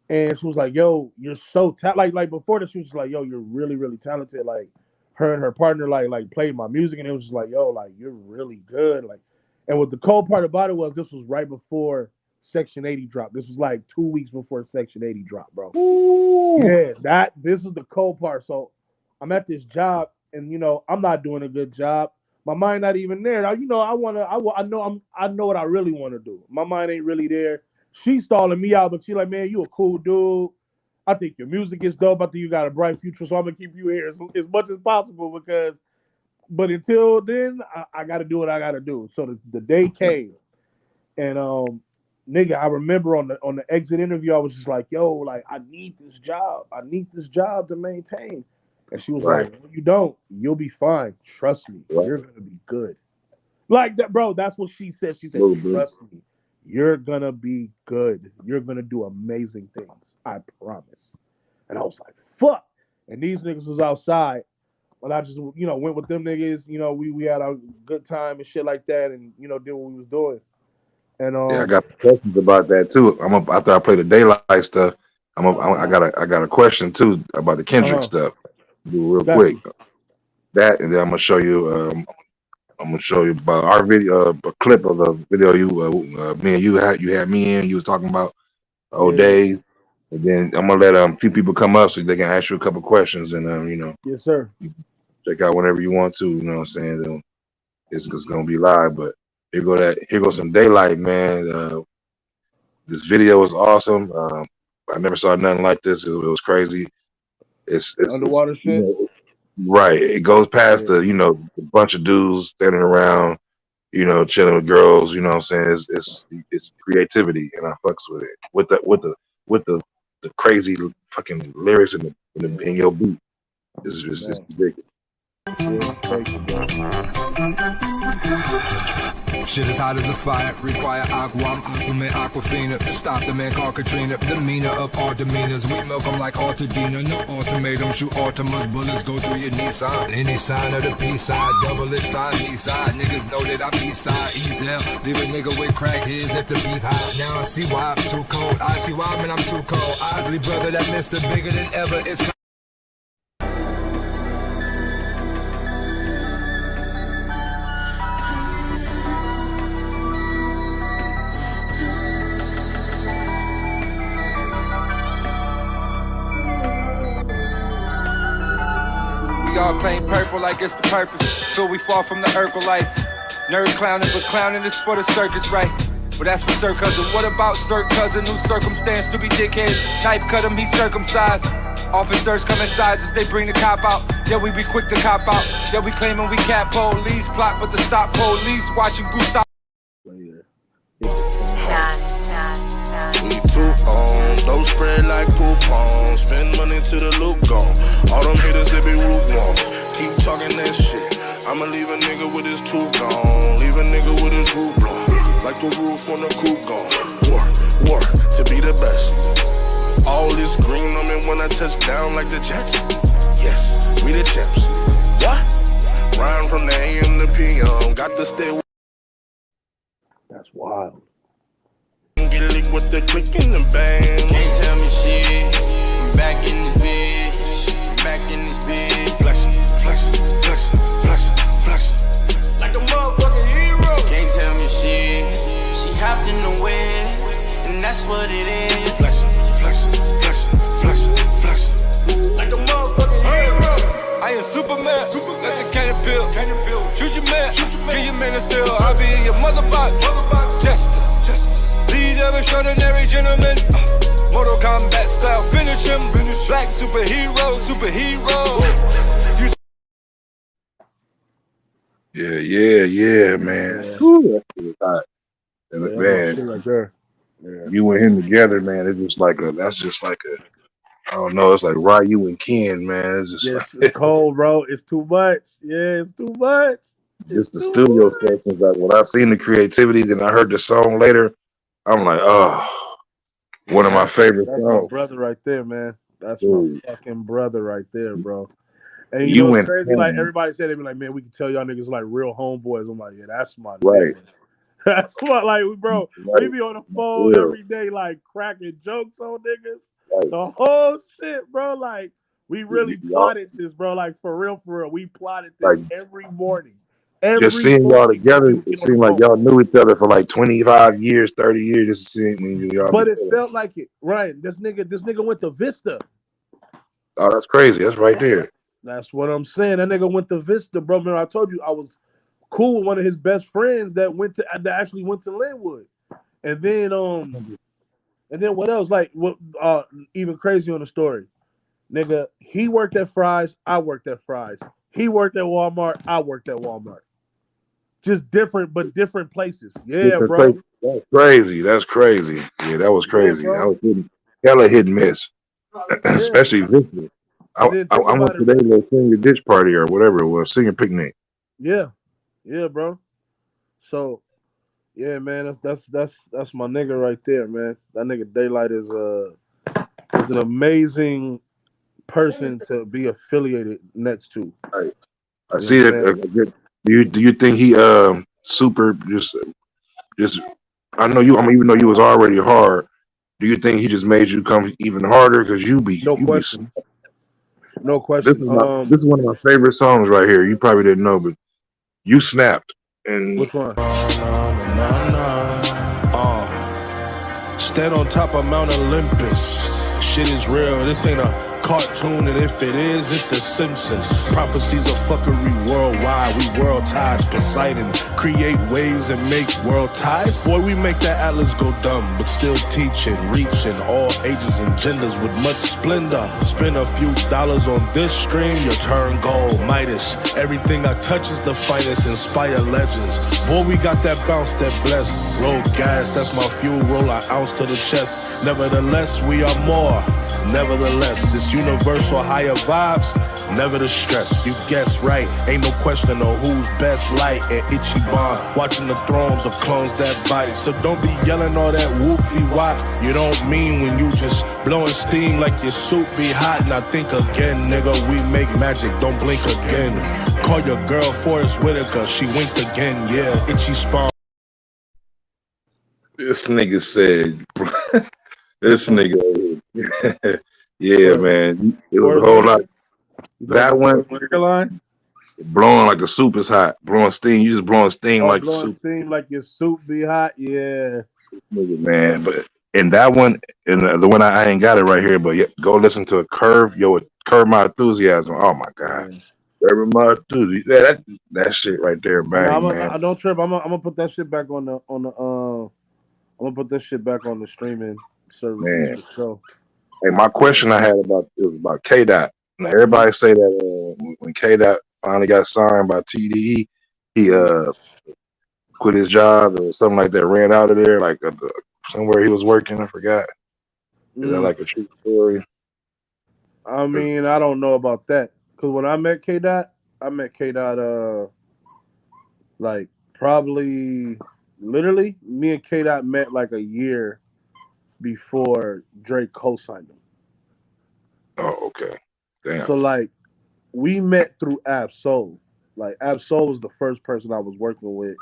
And she was like, "Yo, you're so talented." Like before that, she was like, "Yo, you're really, really talented." Like her and her partner like played my music, and it was just like, "Yo, like you're really good." Like, and what the cold part about it was, this was right before Section 80 dropped. This was like 2 weeks before Section 80 dropped, bro. Ooh. Yeah, this is the cold part. So I'm at this job, and I'm not doing a good job. My mind not even there. Now, I know what I really want to do. My mind ain't really there. She's stalling me out, but she's like, "Man, you a cool dude. I think your music is dope. I think you got a bright future, so I'm gonna keep you here as much as possible but until then, I got to do what I got to do." So the day came, and nigga, I remember on the exit interview, I was just like, "Yo, like I need this job. I need this job to maintain." And she was like, "No, you don't. You'll be fine. Trust me. You're gonna be good." Like that, bro. That's what she said. She said, "Trust me. You're gonna be good. You're gonna do amazing things. I promise." And I was like, "Fuck." And these niggas was outside. But I just, went with them niggas. We had a good time and shit like that, and did what we was doing. And I got questions about that too. After I play the daylight stuff, I got a question too about the Kendrick stuff. Do real quick. That, and then I'm gonna show you. I'm gonna show you about our video, a clip of the video me and you had me in. You was talking about old days, and then I'm gonna let a few people come up so they can ask you a couple questions, and yes, sir. Check out whenever you want to. You know what I'm saying? Then it's gonna be live, but here goes some daylight, man. This video is awesome. I never saw nothing like this. It was crazy. It's underwater shit. Right. It goes past the a bunch of dudes standing around, chilling with girls. You know what I'm saying? It's creativity, and I fucks with it. With the crazy fucking lyrics in your beat. It's ridiculous. Shit is hot as a fire, require aqua, I'm Aquaman, Aquafina. Stop the man called Katrina, demeanor of all demeanors. We milk them like Altadena, no ultimatum. Shoot Altimus, bullets go through your Nissan. Any sign of the peace side, double it side, east side. Niggas know that I'm east side, east hell. Leave a nigga with crackheads if the beef hot. Now I see why I'm too cold, I see why, man, I'm too cold. Oddly, brother, that Mr. Bigger than ever. It's all plain purple like it's the purpose. Feel we fall from the Urkel life. Nerd clowning, but clowning is for the circus, right? But that's for Sir Cousin. What about Sir Cousin, who's circumstance to be dickheads? Knife cut him, he's circumcised. Officers come inside as they bring the cop out. Yeah, we be quick to cop out. Yeah, we claiming we cat police. Plot but the stop police. Watching Gustav. We too on, don't spread like poop on. Spend money to the loop gone. All them haters, they be lukewarm. Keep talking that shit. I'ma leave a nigga with his tooth gone. Leave a nigga with his roof blown. Like the roof on the coupe gone. War, to be the best. All this green, I'm in feeling when I touch down like the Jets? Yes, we the champs. What? Rhyme from the AM to PM. Got to stay. That's wild. Get licked with the click in the bang. Can't tell me shit. I'm back in this bitch. I'm back in this bitch. Flexing, flexing, flexing, flexing, flexing. Like a motherfucking hero. Can't tell me shit. She hopped in the web, and that's what it is. Flexing, flexing, flexing, flexing, flexing. Like a motherfucking hero. I am Superman. That's a cannon pill. Shoot your man. Kill your man and still. I'll be in your mother box. Justice. Lead of extraordinary gentleman. Mortal Kombat style. Finish him. Black superhero. Yeah, man. Whew, that shit was hot. And man, Right there. Yeah. you and him together, man. It's just like I don't know. It's like Ryu and Ken, man. It's just Yes, it's cold, bro. It's too much. Yeah, it's too much. just the studio sessions. Like when I seen the creativity, then I heard the song later. I'm like, oh, one of my favorite That's songs. my brother right there, man. That's Dude. my fucking brother right there, bro. And You you know what's went crazy? home. Like everybody said, they be like, man, we can tell y'all niggas like real homeboys. I'm like, yeah, that's my Right. nigga. That's what, like, bro, Right. we be on the phone Yeah. every day, like cracking jokes on niggas. Right. The whole shit, bro. Like, we really Y'all- plotted this, bro. Like, for real. We plotted this Like, every morning. Just seeing y'all together, it seemed like y'all knew each other for like 25 years, 30 years. Just seeing y'all. But it together. felt like it, right? This nigga went to Vista. Oh, that's crazy. That's right there. That's what I'm saying. That nigga went to Vista, bro. Remember, I told you I was cool with one of his best friends that actually went to Linwood. And then what else? Like what even crazy on the story. Nigga, he worked at Fry's, I worked at Fry's. He worked at Walmart, I worked at Walmart. Just different places. Yeah, Different bro. places. That's crazy. That's crazy. Yeah, that was crazy. bro. I was hella hit and miss. Especially Victor. I went to their little senior ditch party or whatever it was, senior picnic. Yeah, bro. So, yeah, man, that's my nigga right there, man. That nigga Daylight is an amazing person to be affiliated next to. Right. I see that. Do you think he super just I know you. I mean, even though you was already hard, do you think he just made you come even harder because you be no question. No question. This is one of my favorite songs right here. You probably didn't know, but you snapped. And which one? Stand on top of Mount Olympus. Shit is real. This ain't a cartoon, and if it is, it's The Simpsons. Prophecies of fuckery worldwide. We world tides, Poseidon. Create waves and make world tides. Boy, we make that atlas go dumb, but still teaching, reaching all ages and genders with much splendor. Spend a few dollars on this stream, you turn gold. Midas, everything I touch is the finest. Inspire legends. Boy, we got that bounce, that bless. Road gas, that's my fuel. Roll an ounce to the chest. Nevertheless, we are more. Nevertheless, this universal higher vibes, never the stress. You guess right, ain't no question of who's best. Light and Ichiban, watching the thrones of clones that bite. So don't be yelling all that whoop-de-wop. You don't mean when you just blowing steam like your soup be hot. Now think again, nigga, we make magic, don't blink again. Call your girl Forrest Whitaker, she winked again, yeah, Ichiban. this nigga said, this nigga, yeah, man, it was a whole lot. That one, blowing like the soup is hot, blowing steam. You just blowing steam like blowing soup, steam like your soup be hot. Yeah, nigga, man. But and that one, and the one I ain't got it right here, but go listen to a Curve My Enthusiasm. Oh my god, Curve My Enthusiasm. Yeah, that shit right there, bang, man. I don't trip. I'm gonna put that shit back on the. I'm gonna put that shit back on the streaming services for sure. Hey, my question I had about K Dot. Now everybody say that when K Dot finally got signed by TDE, he quit his job or something like that, ran out of there, like somewhere he was working. I forgot. Is that like a true story? I mean, I don't know about that because when I met K Dot, like probably literally me and K Dot met like a year before Drake co-signed him. Okay. Damn. So like we met through Ab-Soul. Like Ab-Soul was the first person I was working with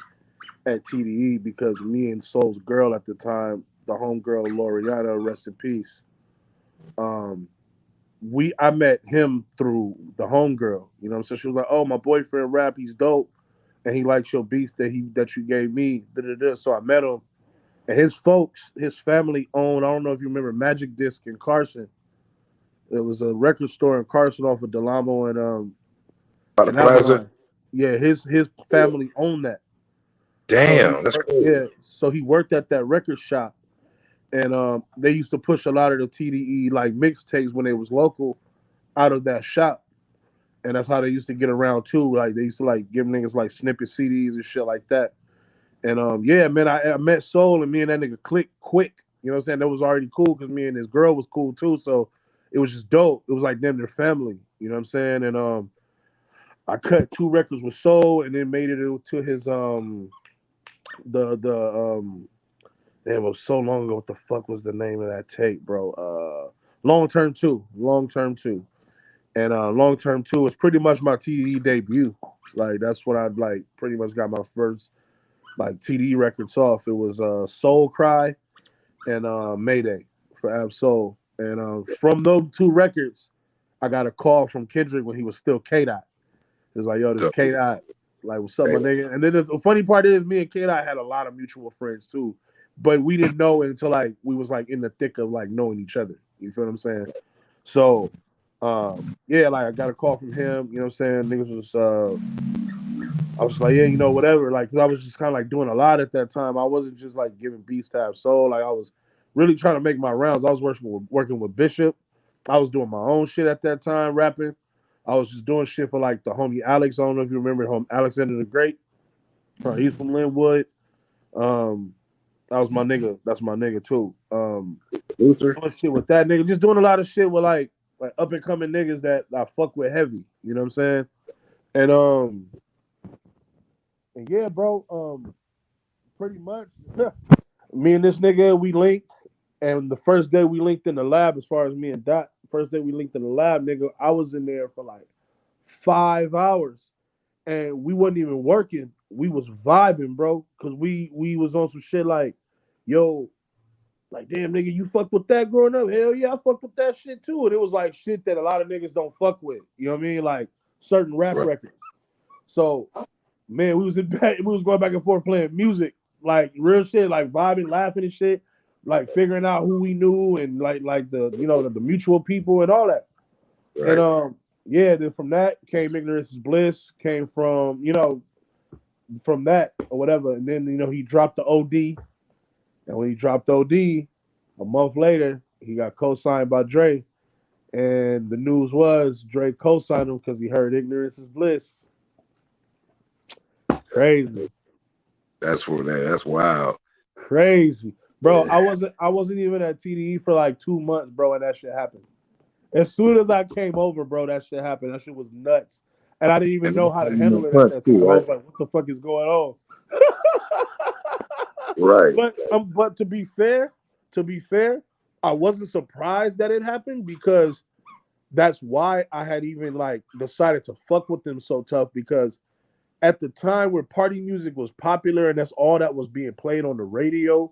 at TDE because me and Soul's girl at the time, the homegirl Loriana, rest in peace. I met him through the homegirl. You know what I'm saying? She was like, "Oh, my boyfriend rap, he's dope, and he likes your beats that you gave me." Da-da-da. So I met him, and his folks, his family owned. I don't know if you remember Magic Disc in Carson. It was a record store in Carson off of Delamo By the and plaza. Avalon. Yeah, his family owned that. Damn, that's crazy. Yeah, so he worked at that record shop, and they used to push a lot of the TDE like mixtapes when they was local out of that shop, and that's how they used to get around too. Like they used to like give niggas like snippet CDs and shit like that. And yeah, man, I met Soul and me and that nigga clicked quick. You know what I'm saying? That was already cool because me and his girl was cool too. So it was just dope. It was like them, their family. You know what I'm saying? And I cut 2 records with Soul and then made it to his damn, it was so long ago. What the fuck was the name of that tape, bro? Long Term 2. And Long Term 2 was pretty much my TDE debut. Like that's what I like pretty much got my first like TDE records off. It was Soul Cry and Mayday for Ab-Soul. And from those 2 records, I got a call from Kendrick when he was still K-Dot. He was like, "Yo, this K-Dot. Like, what's up, my nigga?" And then the funny part is me and K-Dot had a lot of mutual friends too. But we didn't know it until like we was like in the thick of like knowing each other. You feel what I'm saying? So yeah, like I got a call from him, you know what I'm saying? Niggas was I was like, yeah, you know, whatever. Like, cause I was just kind of like doing a lot at that time. I wasn't just like giving beats to Ab-Soul. Like I was really trying to make my rounds. I was working with Bishop. I was doing my own shit at that time, rapping. I was just doing shit for like the homie Alex. I don't know if you remember him, Alexander the Great. He's from Linwood. That was my nigga. That's my nigga too. Doing shit with that nigga. Just doing a lot of shit with like up and coming niggas that I fuck with heavy. You know what I'm saying? And yeah, bro. Pretty much. Me and this nigga, we linked, and the first day we linked in the lab, as far as me and Dot, first day we linked in the lab, nigga, I was in there for like 5 hours, and we wasn't even working. We was vibing, bro, because we was on some shit like, yo, like, damn, nigga, you fuck with that growing up? Hell yeah, I fuck with that shit too. And it was like shit that a lot of niggas don't fuck with. You know what I mean? Like certain rap records. So, man, we was going back and forth playing music, like real shit, like vibing, laughing and shit, like figuring out who we knew and like the you know the mutual people and all that. Right. And yeah, then from that came Ignorance is Bliss, came from, you know, from that or whatever. And then, you know, he dropped the OD. And when he dropped OD, a month later, he got co-signed by Dre. And the news was Dre co-signed him because he heard Ignorance is Bliss. Crazy. That's wild. Crazy. Bro, yeah. I wasn't even at TDE for like 2 months, bro, and that shit happened. As soon as I came over, bro, that shit happened. That shit was nuts. And I didn't even know how to handle it at that time. I was like, what the fuck is going on? Right. But to be fair, I wasn't surprised that it happened because that's why I had even like decided to fuck with them so tough, because at the time where party music was popular and that's all that was being played on the radio,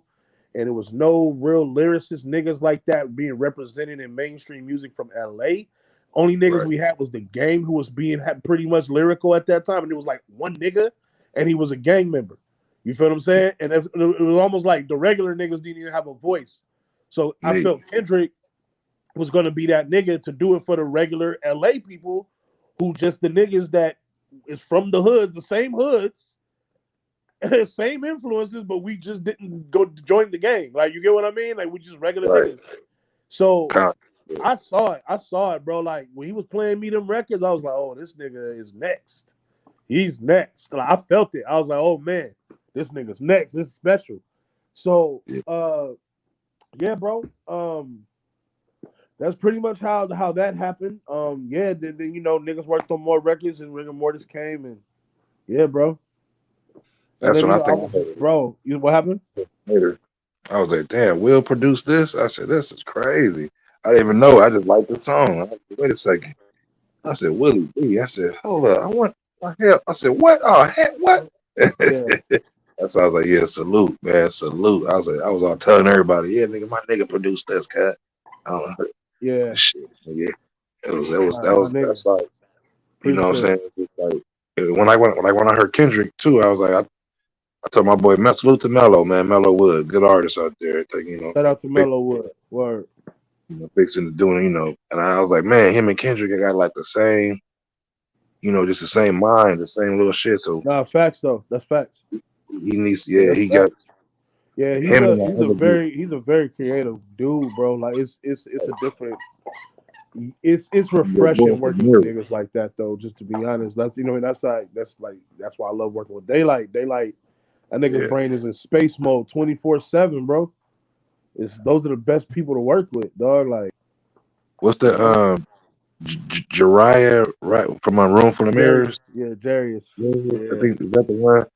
and it was no real lyricist niggas like that being represented in mainstream music from LA. Only niggas we had was The Game, who was being pretty much lyrical at that time, and it was like one nigga, and he was a gang member. You feel what I'm saying? And it was almost like the regular niggas didn't even have a voice. So I felt Kendrick was going to be that nigga to do it for the regular LA people who just the niggas that is from the hoods, the same hoods, same influences, but we just didn't go join the gang. Like, you get what I mean? Like, we just regular niggas. So I saw it, bro. Like, when he was playing me them records, I was like, oh, this nigga is next. He's next. Like, I felt it. I was like, oh, man, this nigga's next. This is special. So, yeah, bro. That's pretty much how that happened. Yeah, then you know, niggas worked on more records and Rigor Mortis came, and yeah, bro. That's what I think. Bro, what happened? Later. I was like, damn, Will produced this? I said, this is crazy. I didn't even know. I just liked the song. I said, wait a second. I said, Willie B. I said, hold up. I want my hell. I said, what? Oh, heck, what? Yeah. That's why I was like, yeah, salute, man, salute. I was all telling everybody, yeah, nigga, my nigga produced this, cat. I don't know. Yeah. Shit, nigga. That's like, you know what I'm saying? It's like, when I heard Kendrick too, I was like, I told my boy, salute to Mello, man. Mello Wood, good artist out there. You know, shout out to Mello Wood. Word. You know, fixing to doing, you know, and I was like, man, him and Kendrick got like the same, you know, just the same mind, the same little shit. So nah, facts though. That's facts. He needs, he got. Yeah, he's a very creative dude, bro. Like it's a different. It's refreshing working with niggas like that though. Just to be honest, that's that's why I love working with Daylight. Daylight, that nigga's brain is in space mode 24/7, bro. Those are the best people to work with, dog. Like, what's the Jariah, right, from My Room Full of Mirrors? Yeah, Jarius. Yeah. I think is that the one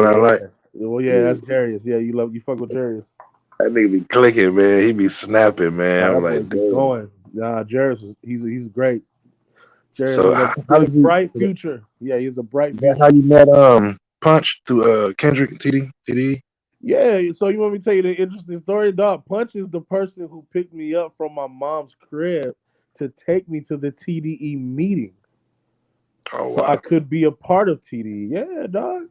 I like. Well, yeah, that's Jarius. Yeah, you fuck with Jarius. That nigga be clicking, man. He be snapping, man. I'm like, dude. Going. Nah, Jarius, he's great. Jarius So has a bright future. Yeah, he's a bright future. How you met Punch through Kendrick TD? Yeah, so you want me to tell you the interesting story, dog? Punch is the person who picked me up from my mom's crib to take me to the TDE meeting. Oh, so wow. I could be a part of TDE. Yeah, dog.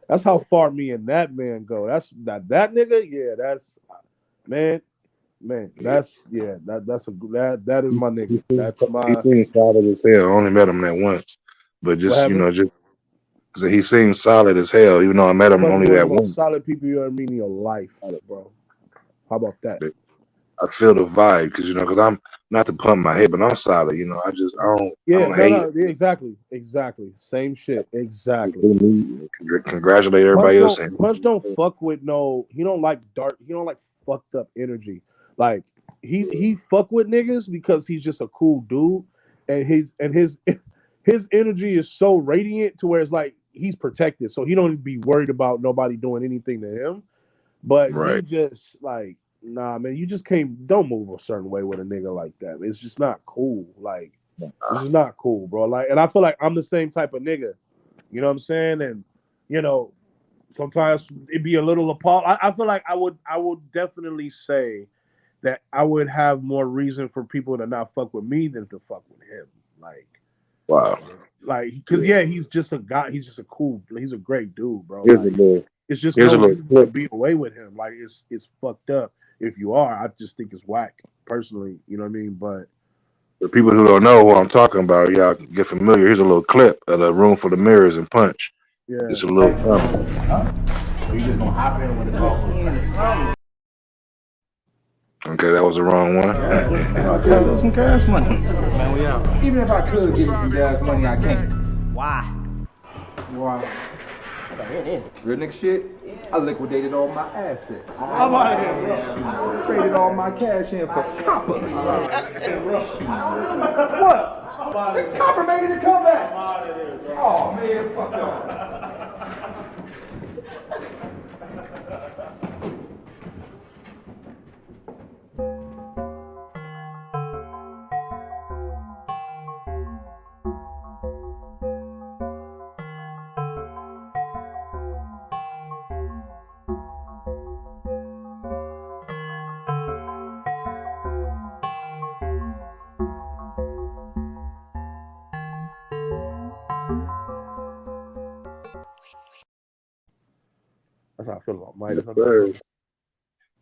That's how far me and that man go. That's that nigga. Yeah, that's man. That's that is my nigga. That's my. He seems solid as hell. I only met him that once, but just so he seems solid as hell. Even though I met him only that once. Solid people you ever meet in your life, bro. How about that? I feel the vibe because I'm not to pump my head, but I'm solid. You know, I don't hate. Yeah, exactly. Same shit. Exactly. Congratulate everybody else. Punch don't fuck with he don't like dark. He don't like fucked up energy. Like he fuck with niggas because he's just a cool dude, and his energy is so radiant to where it's like he's protected, so he don't be worried about nobody doing anything to him. But he just like, nah, man, you just don't move a certain way with a nigga like that. It's just not cool. Like, it's just not cool, bro. Like, and I feel like I'm the same type of nigga. You know what I'm saying? And you know, sometimes it'd be a little appalled. I feel like I would definitely say that I would have more reason for people to not fuck with me than to fuck with him. Like, wow. Like, because he's just a guy. He's just he's a great dude, bro. It's just to be away with him. Like, it's fucked up. If you are, I just think it's whack, personally. You know what I mean? But for people who don't know what I'm talking about, y'all can get familiar. Here's a little clip of The Room Full of Mirrors and Punch. Yeah. Just a little something. So you just gonna hop in when it calls. Okay, that was the wrong one. Okay, some gas money. Man, we out. Even if I could give you some gas money, I can't. Why? Real nigga shit, I liquidated all my assets. I'm out of here, bro. Traded all my cash in for copper. What? Copper making a comeback. I'm out of here, bro. Oh man, fuck y'all. That's how I feel about Mike.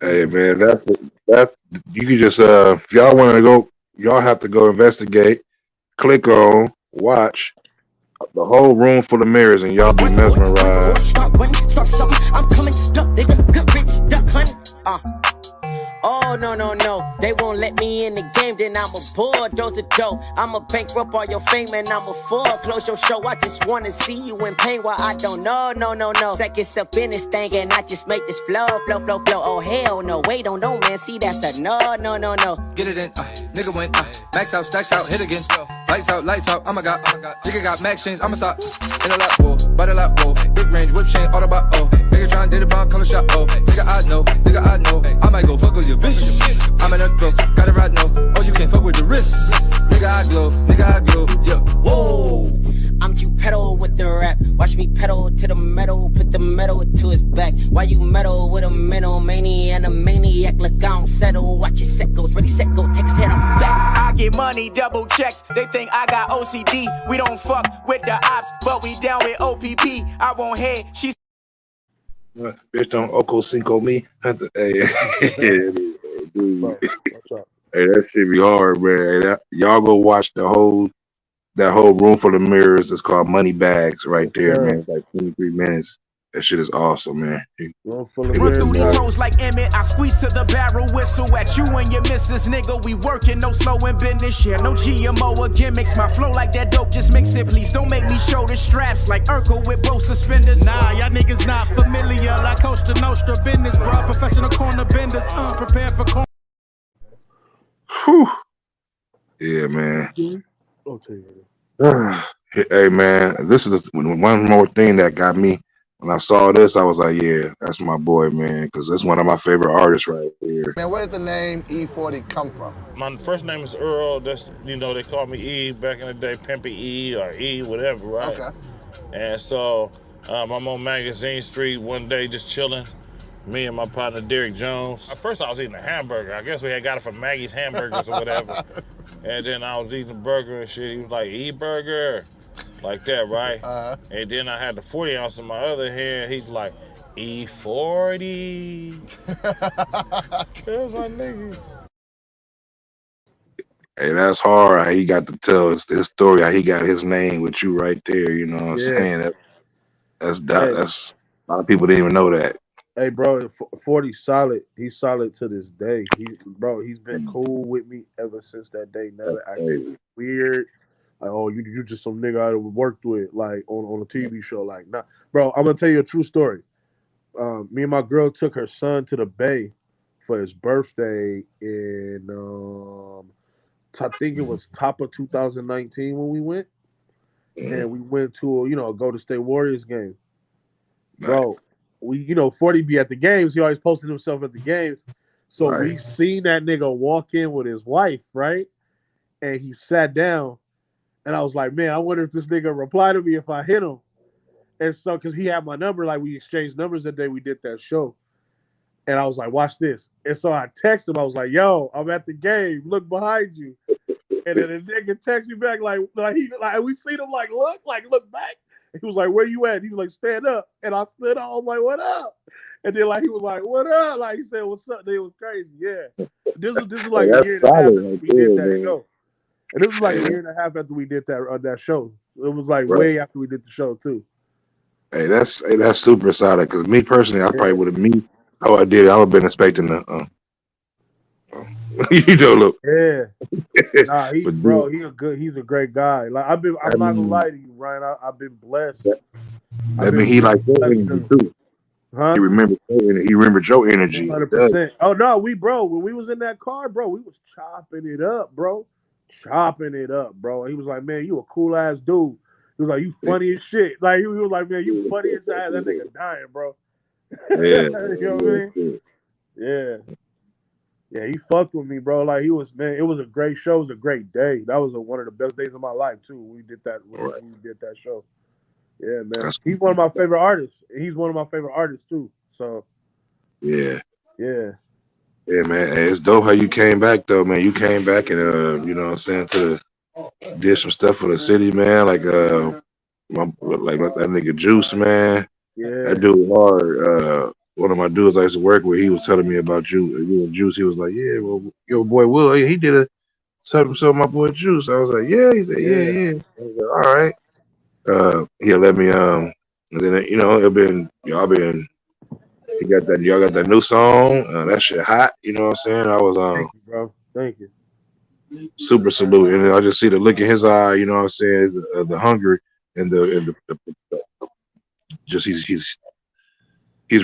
Hey man, that you can just if y'all want to go, y'all have to go investigate, click on, watch the whole Room Full of Mirrors, and y'all be mesmerized. I'm coming stuck, nigga, good rich, duck hunt. Oh, no, they won't let me in the game, then I'm a bulldoze the dough. I'm a bankrupt all your fame and I'm a foreclose your show. I just wanna see you in pain while I don't know, no. Seconds up in this thing and I just make this flow. Oh, hell no, wait, don't know, man, see that's a no. Get it in, nigga went, max out, stacks out, hit again. Lights out, oh my god, nigga got max chains, I'ma stop. In a lot, whoa, body lot, whoa, big range, whip chain, Autobot, oh. Nigga tryna date a bomb, color shot, oh. Nigga I know, I might go fuck with your bitch. I'm in a throat, got it right, no. Oh, you can't can't fuck with the wrist. Nigga, I glow, yeah. Whoa. I'm Geppetto with the rap. Watch me pedal to the metal, put the metal to his back. Why you metal with a mental mania and a maniac? Look, I don't settle. Watch your set goes, ready, set, go, take his head off the back. I get money, double checks. They think I got OCD. We don't fuck with the ops, but we down with OPP. I won't head. She's Bitch, don't Oko Cinco me. Hey, dude. Hey, that shit be hard, man. Hey, y'all go watch that whole room full of mirrors. It's called Money Bags right there, man. It's like 23 minutes. That shit is awesome, man. run through these hoes like Emmett. I squeeze to the barrel, whistle at you and your missus, nigga. We working, no slowing business. Yeah, no GMO or gimmicks. My flow like that dope, just mix it, please. Don't make me show the straps like Urkel with both suspenders. Nah, y'all niggas not familiar. Like Costa Nostra business, bro. Professional corner benders, prepared for corner. Whew. Yeah, man. Hey, man, this is one more thing that got me. When I saw this, I was like, yeah, that's my boy, man, because that's one of my favorite artists right here. Man, where did the name E40 come from? My first name is Earl. That's, you know, they called me E back in the day, Pimpy E or E, whatever, right? Okay. And so I'm on Magazine Street one day just chilling. Me and my partner Derek Jones. At first I was eating a hamburger. I guess we had got it from Maggie's Hamburgers or whatever. And then I was eating a burger and shit. He was like, E-burger. Like that, right? And then I had the 40 ounce in my other hand. He's like, E40. That was my nigga. Hey, that's hard. How he got to tell his story. How he got his name with you right there. You know what I'm saying? That's a lot of people didn't even know that. Hey, bro, 40's solid. He's solid to this day. He's been cool with me ever since that day. Never acted weird. Like, oh, you just some nigga I worked with, like on a TV show. Like, nah, bro. I'm gonna tell you a true story. Me and my girl took her son to the Bay for his birthday in I think it was top of 2019 when we went, and we went to a Golden State Warriors game, bro. 40 be at the games. He always posted himself at the games. So we seen that nigga walk in with his wife, right? And he sat down. And I was like, man, I wonder if this nigga reply to me if I hit him. And so, because he had my number, like we exchanged numbers that day we did that show. And I was like, watch this. And so I texted him. I was like, yo, I'm at the game. Look behind you. And then the nigga texted me back like we seen him look back. He was like, where you at? He was like, stand up. And I stood up. I was like, what up? And then he was like, what up? Like he said, what's up? It was crazy. Yeah. This is like a year and a half after we did that show. And this was like a year and a half after we did that show. It was like way after we did the show too. Hey, that's super solid. Because me personally, I probably would have how I did it. I would have been expecting the look. Yeah. Nah, he's a great guy. Like I'm not gonna lie to you, Ryan. I've been blessed. He like your energy too. Huh? He remembered your energy. 100%. Oh no, when we was in that car, bro, we was chopping it up, bro. And he was like, man, you a cool ass dude. He was like, you funny as shit. Like he was like, man, you funny as ass. That nigga dying, bro. Yeah. You know what I mean? Yeah. Yeah, he fucked with me, bro. Like it was a great show. It was a great day. That was one of the best days of my life too. We did that show. Yeah, man. He's one of my favorite artists. He's one of my favorite artists too. So yeah. Yeah, man. Hey, it's dope how you came back though, man. You came back and you know what I'm saying, did some stuff for the city, man. Like that nigga Juice, man. Yeah. That dude hard. One of my dudes I used to work with, he was telling me about you and Juice. He was like, yeah, well, your boy Will, he did something to my boy Juice. I was like, yeah. He said, yeah. I was like, all right. He'll let me and then y'all got that new song. That shit hot. You know what I'm saying? I was Thank you, bro. Thank you. Super salute, and I just see the look in his eye. You know what I'm saying? The hunger and the just he's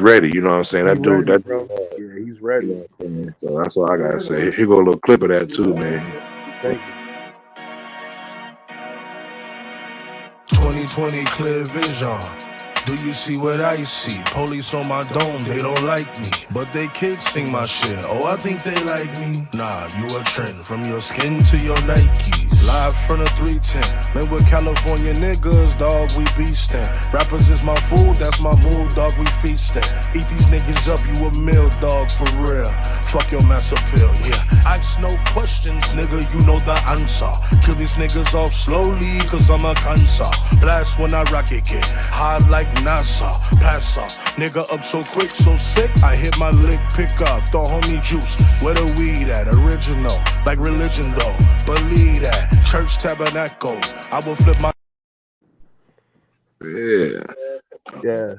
ready. You know what I'm saying? That dude, yeah, he's ready. So that's what I gotta say. Here go a little clip of that too, man. Thank you. 2020 clear vision. Do you see what I see? Police on my dome, they don't like me. But they kids sing my shit. Oh, I think they like me. Nah, you a trend. From your skin to your Nikes. Live from the 310. Man, with California niggas, dog, we beastin'. Rappers is my food, that's my mood, dog, we feastin'. Eat these niggas up, you a meal, dog, for real. Fuck your mass appeal, yeah. Ask no questions, nigga, you know the answer. Kill these niggas off slowly, cause I'm a cancer. Blast when I rock it, get hard like NASA. Pass up, nigga up so quick, so sick. I hit my lick, pick up, the homie juice. Where the weed at? Original, like religion though. Believe that. Church tabernacle. I will flip my. Yeah. Yeah.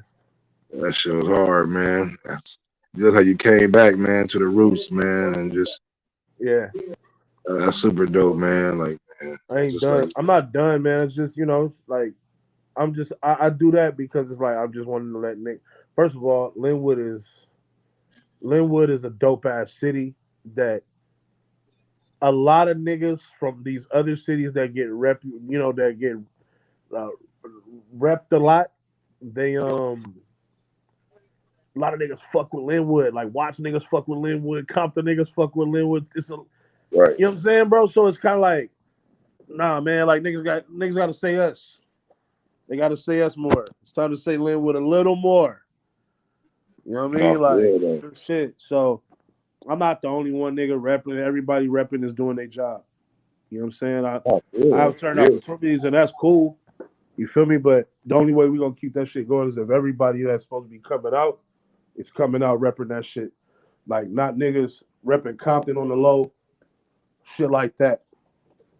That shit was hard, man. That's good how you came back, man, to the roots, man, and just Yeah. That's super dope, man. Like, man, I ain't just done. like, I'm not done, man. It's just, it's like I do that because it's like I'm just wanting to let Nick. First of all, Linwood is a dope ass city that a lot of niggas from these other cities that get repped a lot. They a lot of niggas fuck with Linwood. Like Watts niggas fuck with Linwood. Compton niggas fuck with Linwood. It's right. You know what I'm saying, bro? So it's kind of like, nah, man. Like niggas got to say us. They got to say us more. It's time to say Linwood a little more. You know what I mean? Like shit. So I'm not the only one nigga repping. Everybody repping is doing their job. You know what I'm saying? I have certain opportunities, and that's cool. You feel me? But the only way we're gonna keep that shit going is if everybody that's supposed to be coming out is coming out repping that shit. Like not niggas repping Compton on the low, shit like that.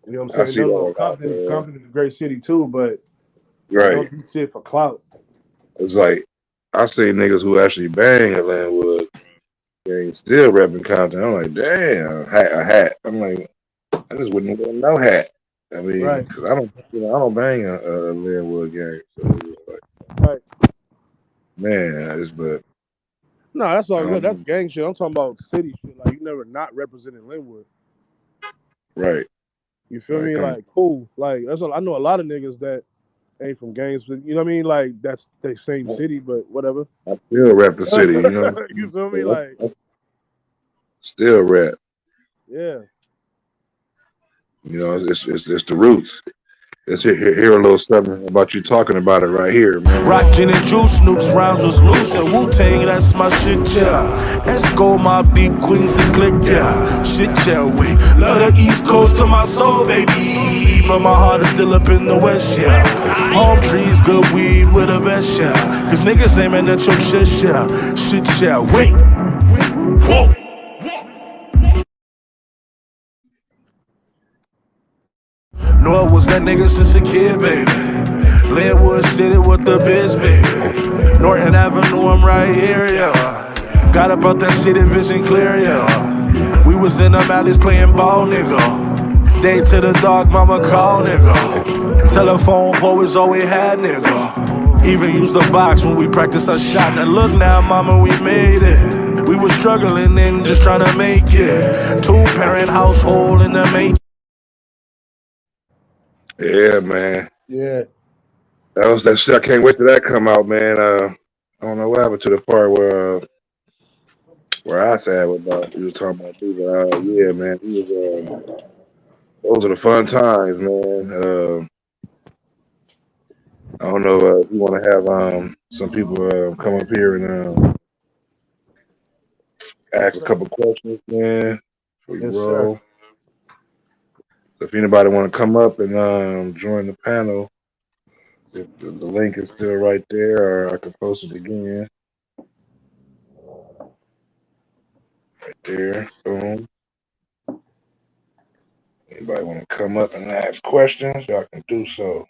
You know what I'm saying? Compton is a great city too, but don't do shit for clout. It's like I see niggas who actually bang at Landwood, they still repping Compton. I'm like, damn, a hat. I'm like, I just wouldn't wear no hat. I mean, because I don't bang a Landwood gang. So right. Man, but no, that's all good. That's gang shit. I'm talking about city shit. Like you never not representing Linwood. Right. You feel me? Like cool. Like I know a lot of niggas that ain't from gangs, but you know what I mean? Like that's the same city, but whatever. I still rep the city, you know. You feel me? Like still rep. Yeah. You know, it's the roots. Let's hear a little something about you talking about it right here, man. Rock, gin, and juice, Snoop's rhymes was loose, and Wu-Tang, that's my shit, yeah. Esco, my beat, Queens, the click, yeah. Shit, yeah, we love the East Coast to my soul, baby. But my heart is still up in the West, yeah. Palm trees, good weed with a vest, yeah. Cause niggas aiming at your chest, yeah. Shit, yeah, wait. Whoa. Know I was that nigga since a kid, baby. Linwood City with the biz, baby. Norton Avenue, I'm right here, yeah. Got about that city vision clear, yeah. We was in the alleys playing ball, nigga. Day to the dog, mama call, nigga. Telephone pole is all we had, nigga. Even used the box when we practiced our shot. Now look now, mama, we made it. We was struggling and just trying to make it. 2-parent household in the making. Yeah, man. Yeah. That was that shit. I can't wait till that come out, man. I don't know what happened to the part where I said what you were talking about too, but yeah, man. Those are the fun times, man. I don't know if you want to have some people come up here and ask a couple questions, man, before you roll. Sir. So if anybody want to come up and join the panel, if the link is still right there, or I can post it again. Right there, boom. Anybody want to come up and ask questions, y'all can do so.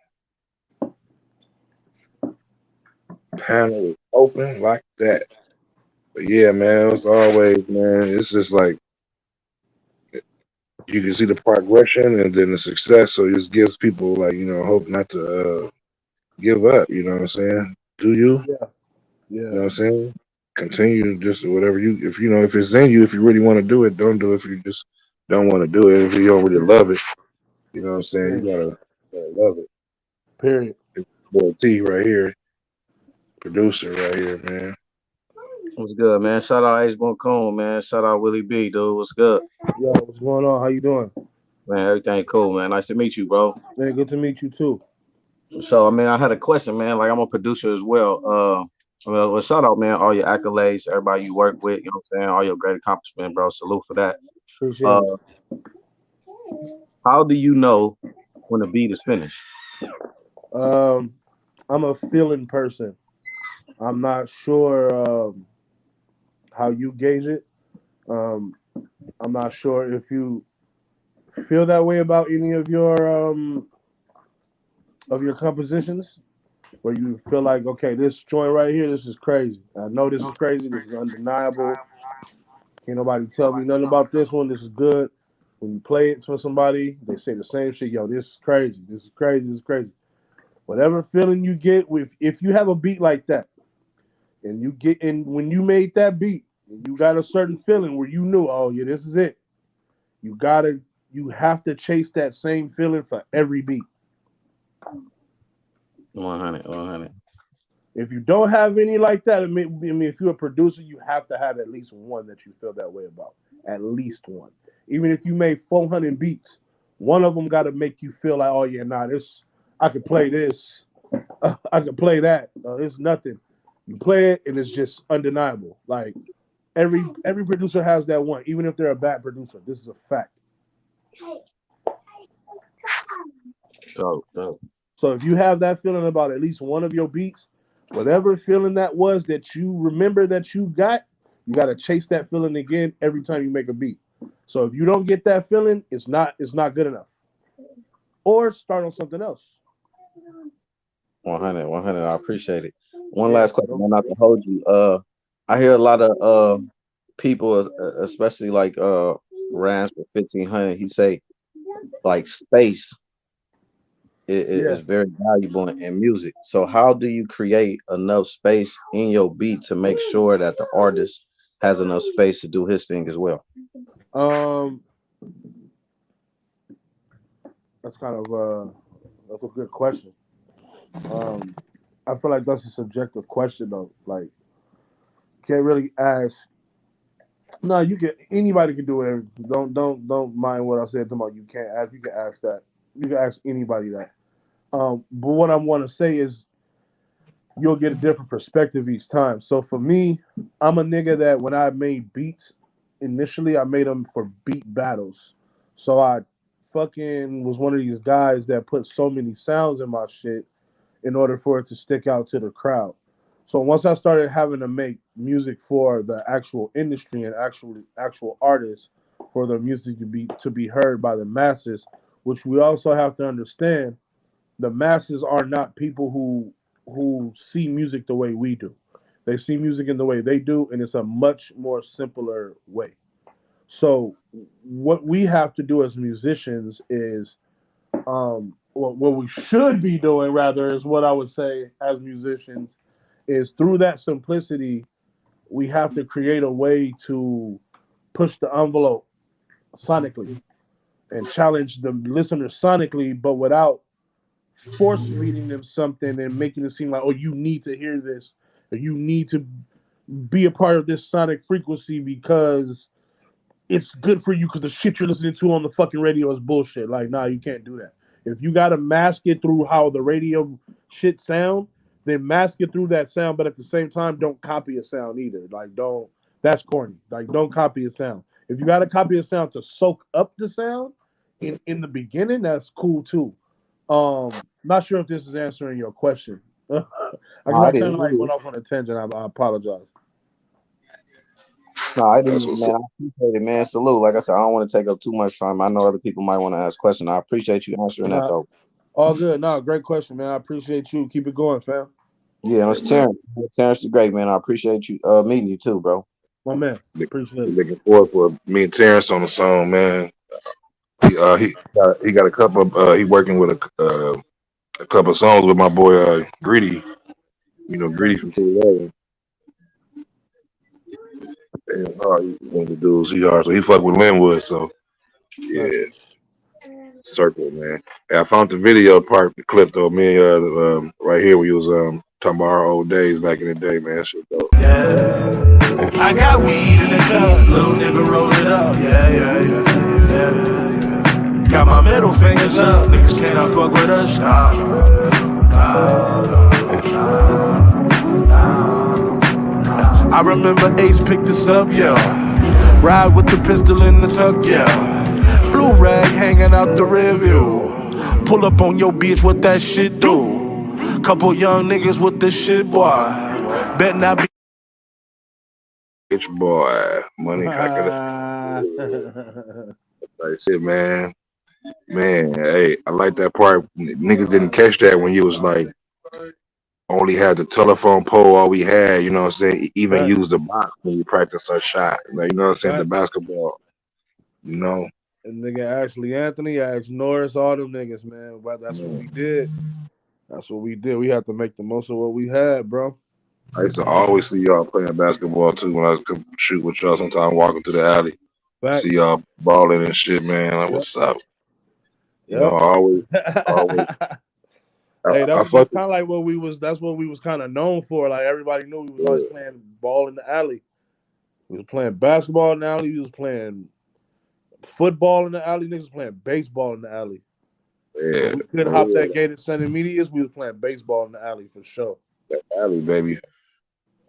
Panel is open like that. But yeah, man, it's always, man, it's just like, you can see the progression and then the success, so it just gives people, like, hope not to give up, you know what I'm saying? Do you? Yeah. You know what I'm saying? Continue just whatever if it's in you, if you really want to do it, don't do it if you just don't want to do it. If you don't really love it, you know what I'm saying? You gotta love it. Period. Boy T right here. producer right here, man. What's good, man? Shout out H Boonkoon, man. Shout out Willie B, dude. What's good? Yo, what's going on? How you doing? Man, everything cool, man. Nice to meet you, bro. Man, good to meet you too. So, I mean, I had a question, man. Like, I'm a producer as well. Well, shout out, man, all your accolades, everybody you work with, you know what I'm saying? All your great accomplishments, bro. Salute for that. Appreciate Uh, it. how do you know when the beat is finished? I'm a feeling person. I'm not sure how you gauge it. I'm not sure if you feel that way about any of your compositions, where you feel like, okay, this joint right here, this is crazy. I know this is crazy. This is undeniable. Can't nobody tell me nothing about this one. This is good. When you play it for somebody, they say the same shit. Yo, this is crazy. This is crazy. This is crazy. Whatever feeling you get with, if you have a beat like that, and you get in when you made that beat, and you got a certain feeling where you knew, oh yeah, this is it. You have to chase that same feeling for every beat. 100. If you don't have any like that, I mean, if you're a producer, you have to have at least one that you feel that way about. At least one. Even if you made 400 beats, one of them got to make you feel like, oh yeah, nah, this, I could play this, I could play that. It's nothing. You play it and it's just undeniable. Like every producer has that one, even if they're a bad producer. This is a fact. So if you have that feeling about at least one of your beats, whatever feeling that was that you remember that you got to chase that feeling again every time you make a beat. So if you don't get that feeling, it's not good enough. Or start on something else. 100. I appreciate it. One last question, not to hold you. I hear a lot of people, especially like Rams for 1500. He say like space is very valuable in music. So how do you create enough space in your beat to make sure that the artist has enough space to do his thing as well? That's kind of that's a good question. I feel like that's a subjective question though. Like, can't really ask. No, anybody can do it. Don't mind what I said about you can't ask. You can ask that. You can ask anybody that. But what I want to say is you'll get a different perspective each time. So for me, I'm a nigga that when I made beats, initially I made them for beat battles. So I fucking was one of these guys that put so many sounds in my shit in order for it to stick out to the crowd. So once I started having to make music for the actual industry and actual artists for their music to be heard by the masses, which we also have to understand, the masses are not people who see music the way we do. They see music in the way they do, and it's a much more simpler way. So what we have to do as musicians is what we should be doing rather is what I would say as musicians is through that simplicity, we have to create a way to push the envelope sonically and challenge the listener sonically, but without force feeding them something and making it seem like, oh, you need to hear this, or you need to be a part of this sonic frequency because it's good for you because the shit you're listening to on the fucking radio is bullshit. Like, nah, you can't do that. If you gotta mask it through how the radio shit sound, then mask it through that sound, but at the same time, don't copy a sound either. Like, that's corny. Like, don't copy a sound. If you gotta copy a sound to soak up the sound in the beginning, that's cool too. Not sure if this is answering your question. I kind of like went off on a tangent. I apologize. No, I do, man. I appreciate it, man. Salute. Like I said, I don't want to take up too much time. I know other people might want to ask questions. I appreciate you answering that, though. All good. No, great question, man. I appreciate you. Keep it going, fam. Yeah, it's Terrence. Terrence the Great, man. I appreciate you meeting you too, bro. My man. Appreciate it. Looking forward for me and Terrence on the song, man. He got a couple of he working with a couple of songs with my boy Greedy. You know, Greedy from 211. One of the dudes he hard, so he fuck with Linwood, so yeah. Circle, man. I found the video part, the clip though, me right here where he was Talking about our old days back in the day, man. That shit dope. I got weed in the cup, little nigga roll it up, yeah. Got my middle fingers up, niggas cannot fuck with us, nah. I remember Ace picked us up, yeah. Ride with the pistol in the tuck, yeah. Blue rag hanging out the rear view. Pull up on your bitch, what that shit do? Couple young niggas with this shit, boy. Bet not be. Bitch boy, money cracking. That's it, man. Man, hey, I like that part. Niggas didn't catch that when you was like only had the telephone pole, all we had, you know what I'm saying? Even Right. use the box when you practice our shot. Like, you know what I'm saying? The Right. basketball. You know? And nigga Ashley Anthony, Ash Norris, all them niggas, man. But that's what we did. That's what we did. We had to make the most of what we had, bro. I used to always see y'all playing basketball too when I was shoot with y'all sometime walking through the alley. Facts. See y'all balling and shit, man. Like, what's up? You know, always. Hey, that's fuck kind of like what we was. That's what we was kind of known for. Like everybody knew we was always playing ball in the alley. We was playing basketball in the alley. We was playing football in the alley. Niggas was playing baseball in the alley. Yeah, We couldn't hop that gate at San Emilius. We was playing baseball in the alley for sure. That alley, baby.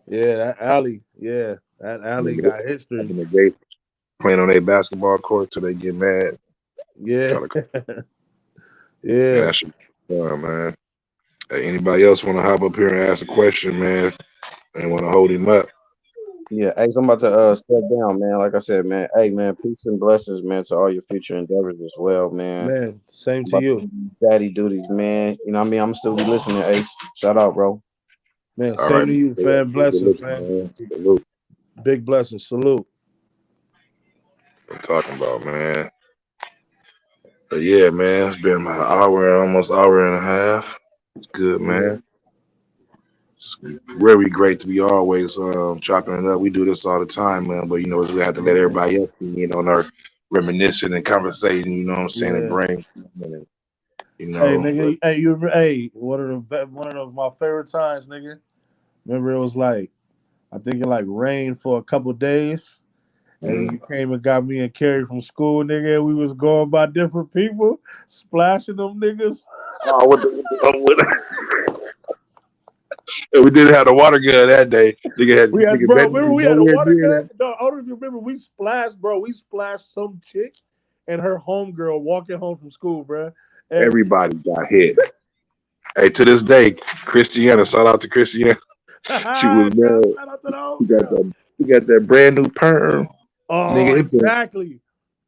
Yeah, that alley. Yeah, that alley got history. In the gate, playing on their basketball court till they get mad. Yeah. Man, Yeah. that shit fun, man. Hey, anybody else want to hop up here and ask a question, man? And want to hold him up? Yeah, hey, so I'm about to step down, man. Like I said, man. Hey, man, peace and blessings, man, to all your future endeavors as well, man. Man, same to About you. do these daddy duties, man. You know what I mean? I'm still be listening, Ace. Shout out, bro. Man, All same right, to you, man. fam. Blessings, Salute, man. Salute. Big blessings. Salute. What I'm talking about, man. But yeah, man, it's been an hour, almost hour and a half. It's good, man. It's very great to be always chopping it up. We do this all the time, man. But you know, we have to let everybody else in on our reminiscing and conversating. You know what I'm saying? And brain, and, you know. Hey, nigga. Hey, one of my favorite times, nigga. Remember, it was like I think it like rained for a couple days, and then you came and got me and Carrie from school, nigga. And we was going by different people, splashing them niggas. Oh, we didn't have the water gun that day. Remember we had a water gun? No, I don't know if you remember. We splashed, bro. We splashed some chick and her homegirl walking home from school, bro. And everybody got hit. Hey, to this day, Christiana, shout out to Christiana. She was mad. She got that brand new perm. Oh, nigga, exactly.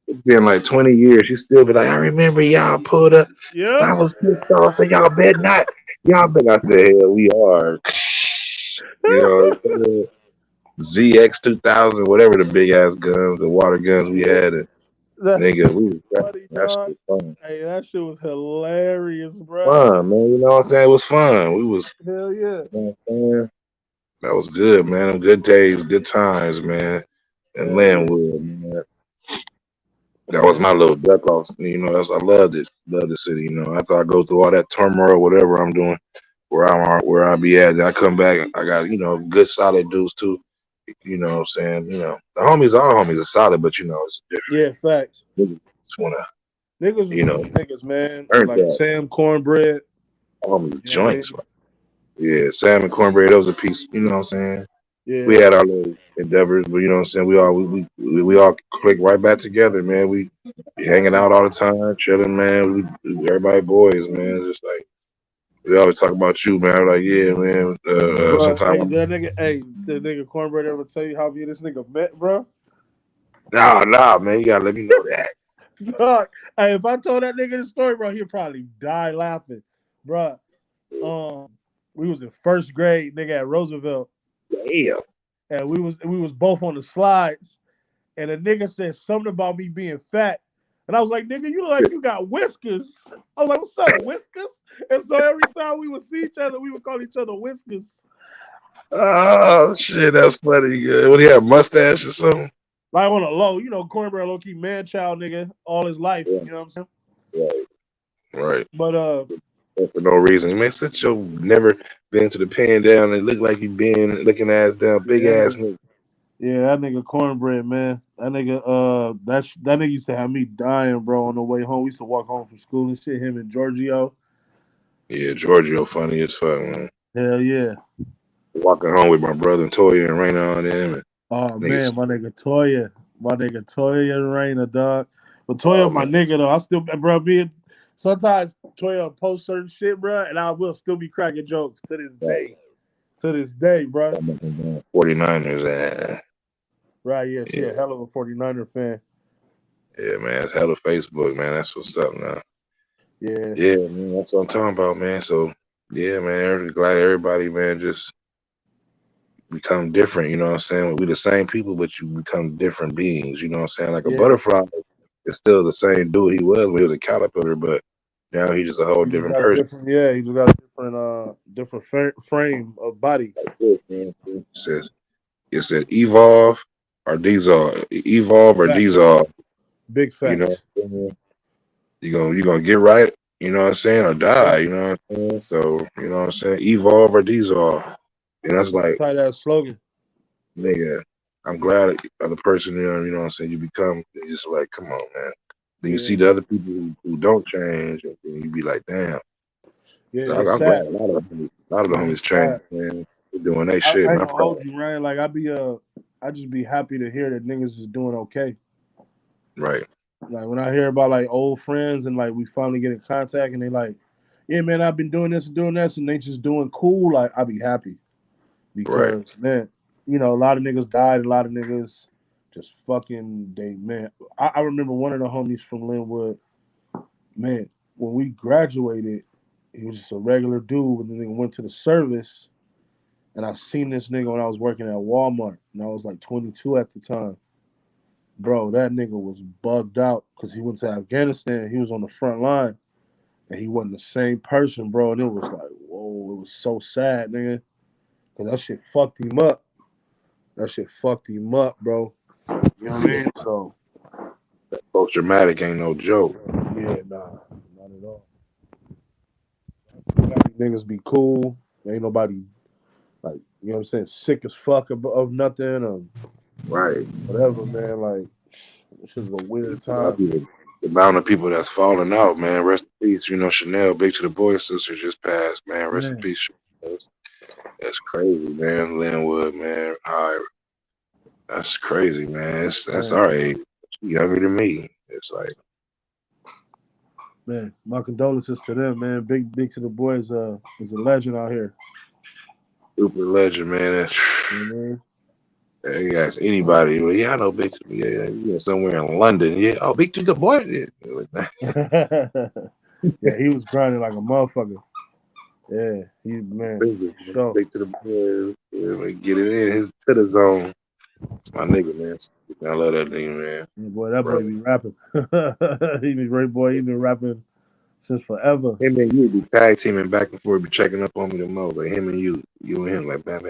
It's been like 20 years. She still be like, I remember y'all pulled up. Yeah. I was pissed off. So y'all bet not. Y'all bet. I said, hell, we are. You know, ZX 2000, whatever the big ass guns, the water guns we had. And, nigga, we was that shit was fun. Hey, that shit was hilarious, bro. Fun, man. You know what I'm saying? It was fun. We was. Hell yeah. You know what I'm saying? That was good, man. Good days, good times, man. And Landwood, man. That was my little duck off. You know, I loved it. Loved the city. You know, after I go through all that turmoil, whatever I'm doing, where I be at, then I come back. I got good solid dudes too. You know what I'm saying? You know, all the homies are solid, but you know it's different. Yeah, facts. Niggas just wanna, niggas, man. earn Like that. Sam Cornbread. Homies joints. Yeah, Sam and Cornbread. That was a piece. You know what I'm saying? Yeah. We had our little endeavors, but you know what I'm saying. We all click right back together, man. We be hanging out all the time, chilling, man. Everybody boys, man. Just like we always talk about you, man. I'm like, yeah, man. Sometimes the nigga Cornbread ever tell you how me and this nigga met, bro? Nah, man. You gotta let me know that. Dog, hey, if I told that nigga the story, bro, he'd probably die laughing, bro. We was in first grade, nigga, at Roosevelt. Yeah. And we was both on the slides, and a nigga said something about me being fat, and I was like, nigga, you look like you got whiskers. I was like, what's up, whiskers? And so every time we would see each other, we would call each other whiskers. Oh shit, that's funny. What do you have, mustache or something? Like on a low, Cornbread low key man child nigga all his life. You know what I'm saying? Right. But for no reason. Man, sit your never been to the pen down and look like you been looking ass down, big ass nigga. Yeah, that nigga cornbread, man. That nigga, that nigga used to have me dying, bro, on the way home. We used to walk home from school and shit. Him and Giorgio. Yeah, Giorgio funny as fuck, man. Hell yeah. Walking home with my brother Toya and Raina on them. And Oh niggas, man, my nigga Toya and Raina, dog. But Toya, my nigga though, I still, bro, sometimes Toya will post certain shit, bro, and I will still be cracking jokes to this day. To this day, bro. 49ers, Right, yeah, she a hell of a 49er fan. yeah, man, it's hella Facebook, man. That's what's up now. Yeah. Yeah, man, that's what I'm talking about, man. So, yeah, man, glad everybody, man, just become different, you know what I'm saying? We the same people, but you become different beings, you know what I'm saying? Like a butterfly is still the same dude he was when he was a caterpillar, but now he's just a whole different person. He just got a different frame of body. It says evolve or dissolve. Evolve or dissolve. Big facts. You know what I'm saying? You gonna get right, you know what I'm saying, or die, you know what I'm saying? So, you know what I'm saying? Evolve or dissolve. And that's like tight ass slogan. Nigga, I'm glad the person, you know what I'm saying, you become just like, come on, man. Then you see the other people who don't change, and you be like, damn. Yeah, So I'm glad a lot of the homies change, man. They're doing their shit, I man. ain't gonna hold you, Ryan. Like I just be happy to hear that niggas is doing okay. Right. Like when I hear about like old friends and like we finally get in contact and they like, yeah, man, I've been doing this and doing that, and they just doing cool. Like I be happy because man, you know, a lot of niggas died. A lot of niggas just fucking I remember one of the homies from Linwood. Man, when we graduated, he was just a regular dude. And then went to the service, and I seen this nigga when I was working at Walmart, and I was like 22 at the time. Bro, that nigga was bugged out because he went to Afghanistan. He was on the front line, and he wasn't the same person, bro. And it was like, whoa, it was so sad, nigga, because that shit fucked him up. That shit fucked him up, bro. You know what I mean? So post traumatic ain't no joke. Yeah, nah, not at all. Niggas be cool. Ain't nobody like, you know what I'm saying, sick as fuck of nothing. Right. Whatever, man. Like, this is a weird time. The amount of people that's falling out, man. Rest in peace. You know, Chanel, Big to the Boy sister just passed, man. Rest in peace. That's crazy, man. Linwood, man. All right. That's crazy, man. That's our age. She younger than me. It's like, man, my condolences to them, man. Big to the Boys is a legend out here. Super legend, man. You ask anybody, well, yeah, I know Big to yeah, somewhere in London. Yeah, oh, Big to the Boy. Yeah, he was grinding like a motherfucker. Yeah, Big to the Boy. Yeah, get it in his to the zone. It's my nigga, man. I love that nigga, man. Yeah, boy, that boy be rapping. He be great, boy. He been rapping since forever. Him and you be tag teaming back and forth, be checking up on me the most. Like him and you and him, like bam.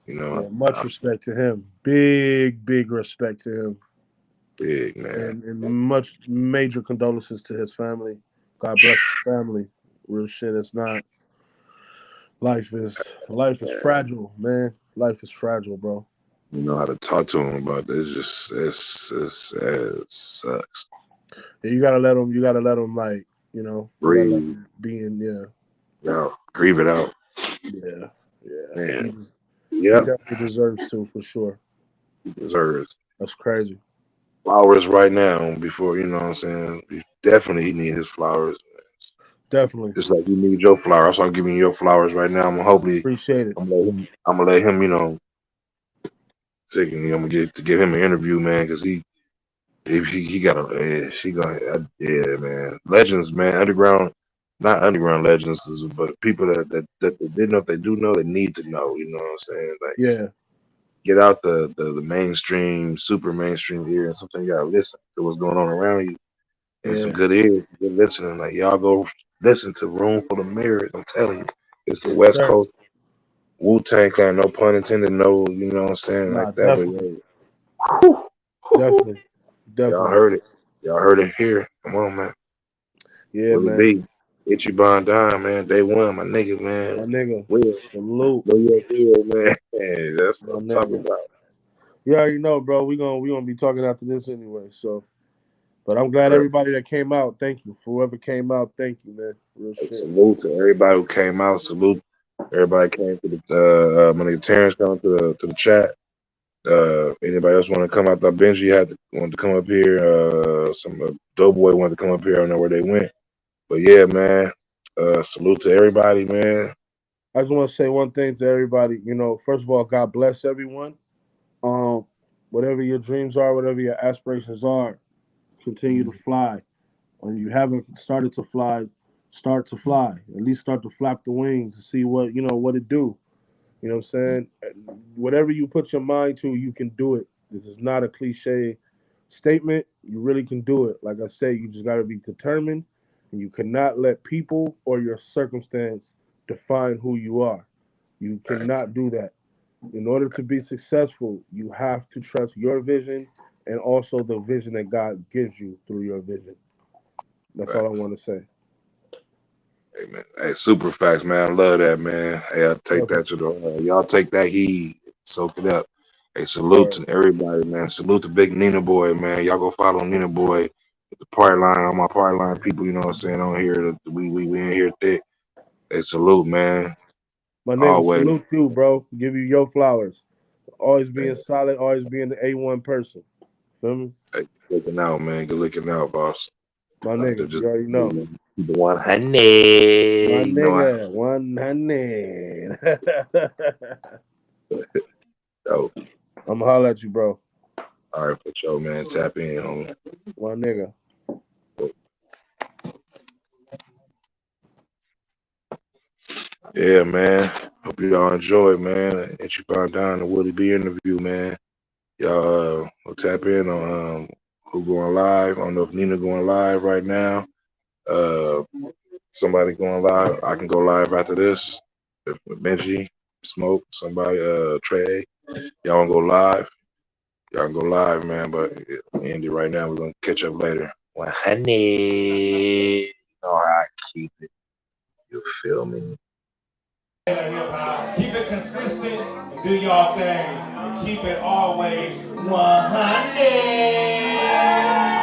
You know, yeah, much respect to him. Big respect to him. Big, man. And much major condolences to his family. God bless his family. Real shit. It's not. Life is fragile, man. Life is fragile, bro. You know how to talk to him about this. It sucks. Yeah, you gotta let him like, you know, breathe. Yeah, grieve it out. Yeah. Man. He definitely deserves to, for sure. He deserves. That's crazy. Flowers right now before, you know what I'm saying? He need his flowers. Definitely. Just like you need your flowers. So I'm giving you your flowers right now. I'm gonna hopefully appreciate it. I'm gonna let him, you know, I'm gonna give him an interview, man, because he got man. Legends, man. Not underground legends, but people that they didn't know if they do know, they need to know. You know what I'm saying? Like, get out the mainstream, super mainstream ear, and something you gotta listen to what's going on around you. And some good ears, good listening. Like y'all go listen to Room Full of Mirrors. I'm telling you, it's the West Coast Wu-Tang Clan. No pun intended. No, you know what I'm saying, like that. Definitely. Definitely. Y'all heard it. Y'all heard it here. Come on, man. Yeah, Willie man. B. Ichiban Don, man, day one, my nigga, man. My nigga, Will, salute. New York Will, man. Man, that's My what I'm talking nigga. about. You already know, bro. We gonna be talking after this anyway. So, but I'm glad Right. everybody that came out. Thank you for whoever came out. Thank you, man. Real shit. Salute to everybody who came out. Salute everybody came to the my nigga Terrence coming to the chat. Anybody else want to come out? Thought Benji wanted to come up here. Some Doughboy wanted to come up here. I don't know where they went, but yeah, man. Salute to everybody, man. I just want to say one thing to everybody. You know, first of all, God bless everyone. Whatever your dreams are, whatever your aspirations are, continue to fly. When you haven't started to fly, start to fly. At least start to flap the wings and see what it do. You know what I'm saying? Whatever you put your mind to, you can do it. This is not a cliche statement. You really can do it. Like I say, you just got to be determined, and you cannot let people or your circumstance define who you are. You cannot do that. In order to be successful, you have to trust your vision and also the vision that God gives you through your vision. That's all I want to say. Hey, man. Hey, super facts, man. I love that, man. Hey, I'll take that to the y'all take that heed, soak it up. Hey, salute to everybody, man. Salute to Big Nina Boy, man. Y'all go follow Nina Boy at the party line, all my party line people, you know what I'm saying, on here. We in here thick. Hey, salute, man. My nigga, Always. salute you, bro. Give you your flowers. Always being solid, always being the A1 person. Feel me? Hey, looking out, man. Good looking out, boss. My nigga, you already know. The 100. My You know nigga, 100. Oh. I'm gonna holler at you, bro. All right, for sure, man. Tap in, homie. My nigga. Yeah, man. Hope y'all enjoyed, man. Ichiban Don and Willie B interview, man. Y'all will tap in on who going live. I don't know if Nina going live right now. Somebody going live. I can go live after this. If Benji, Smoke, somebody, Trey, y'all wanna go live? Y'all can go live, man. But we end it right now. We're gonna catch up later. 100. You know how I keep it. You feel me? Keep it consistent, do y'all thing, and keep it always 100.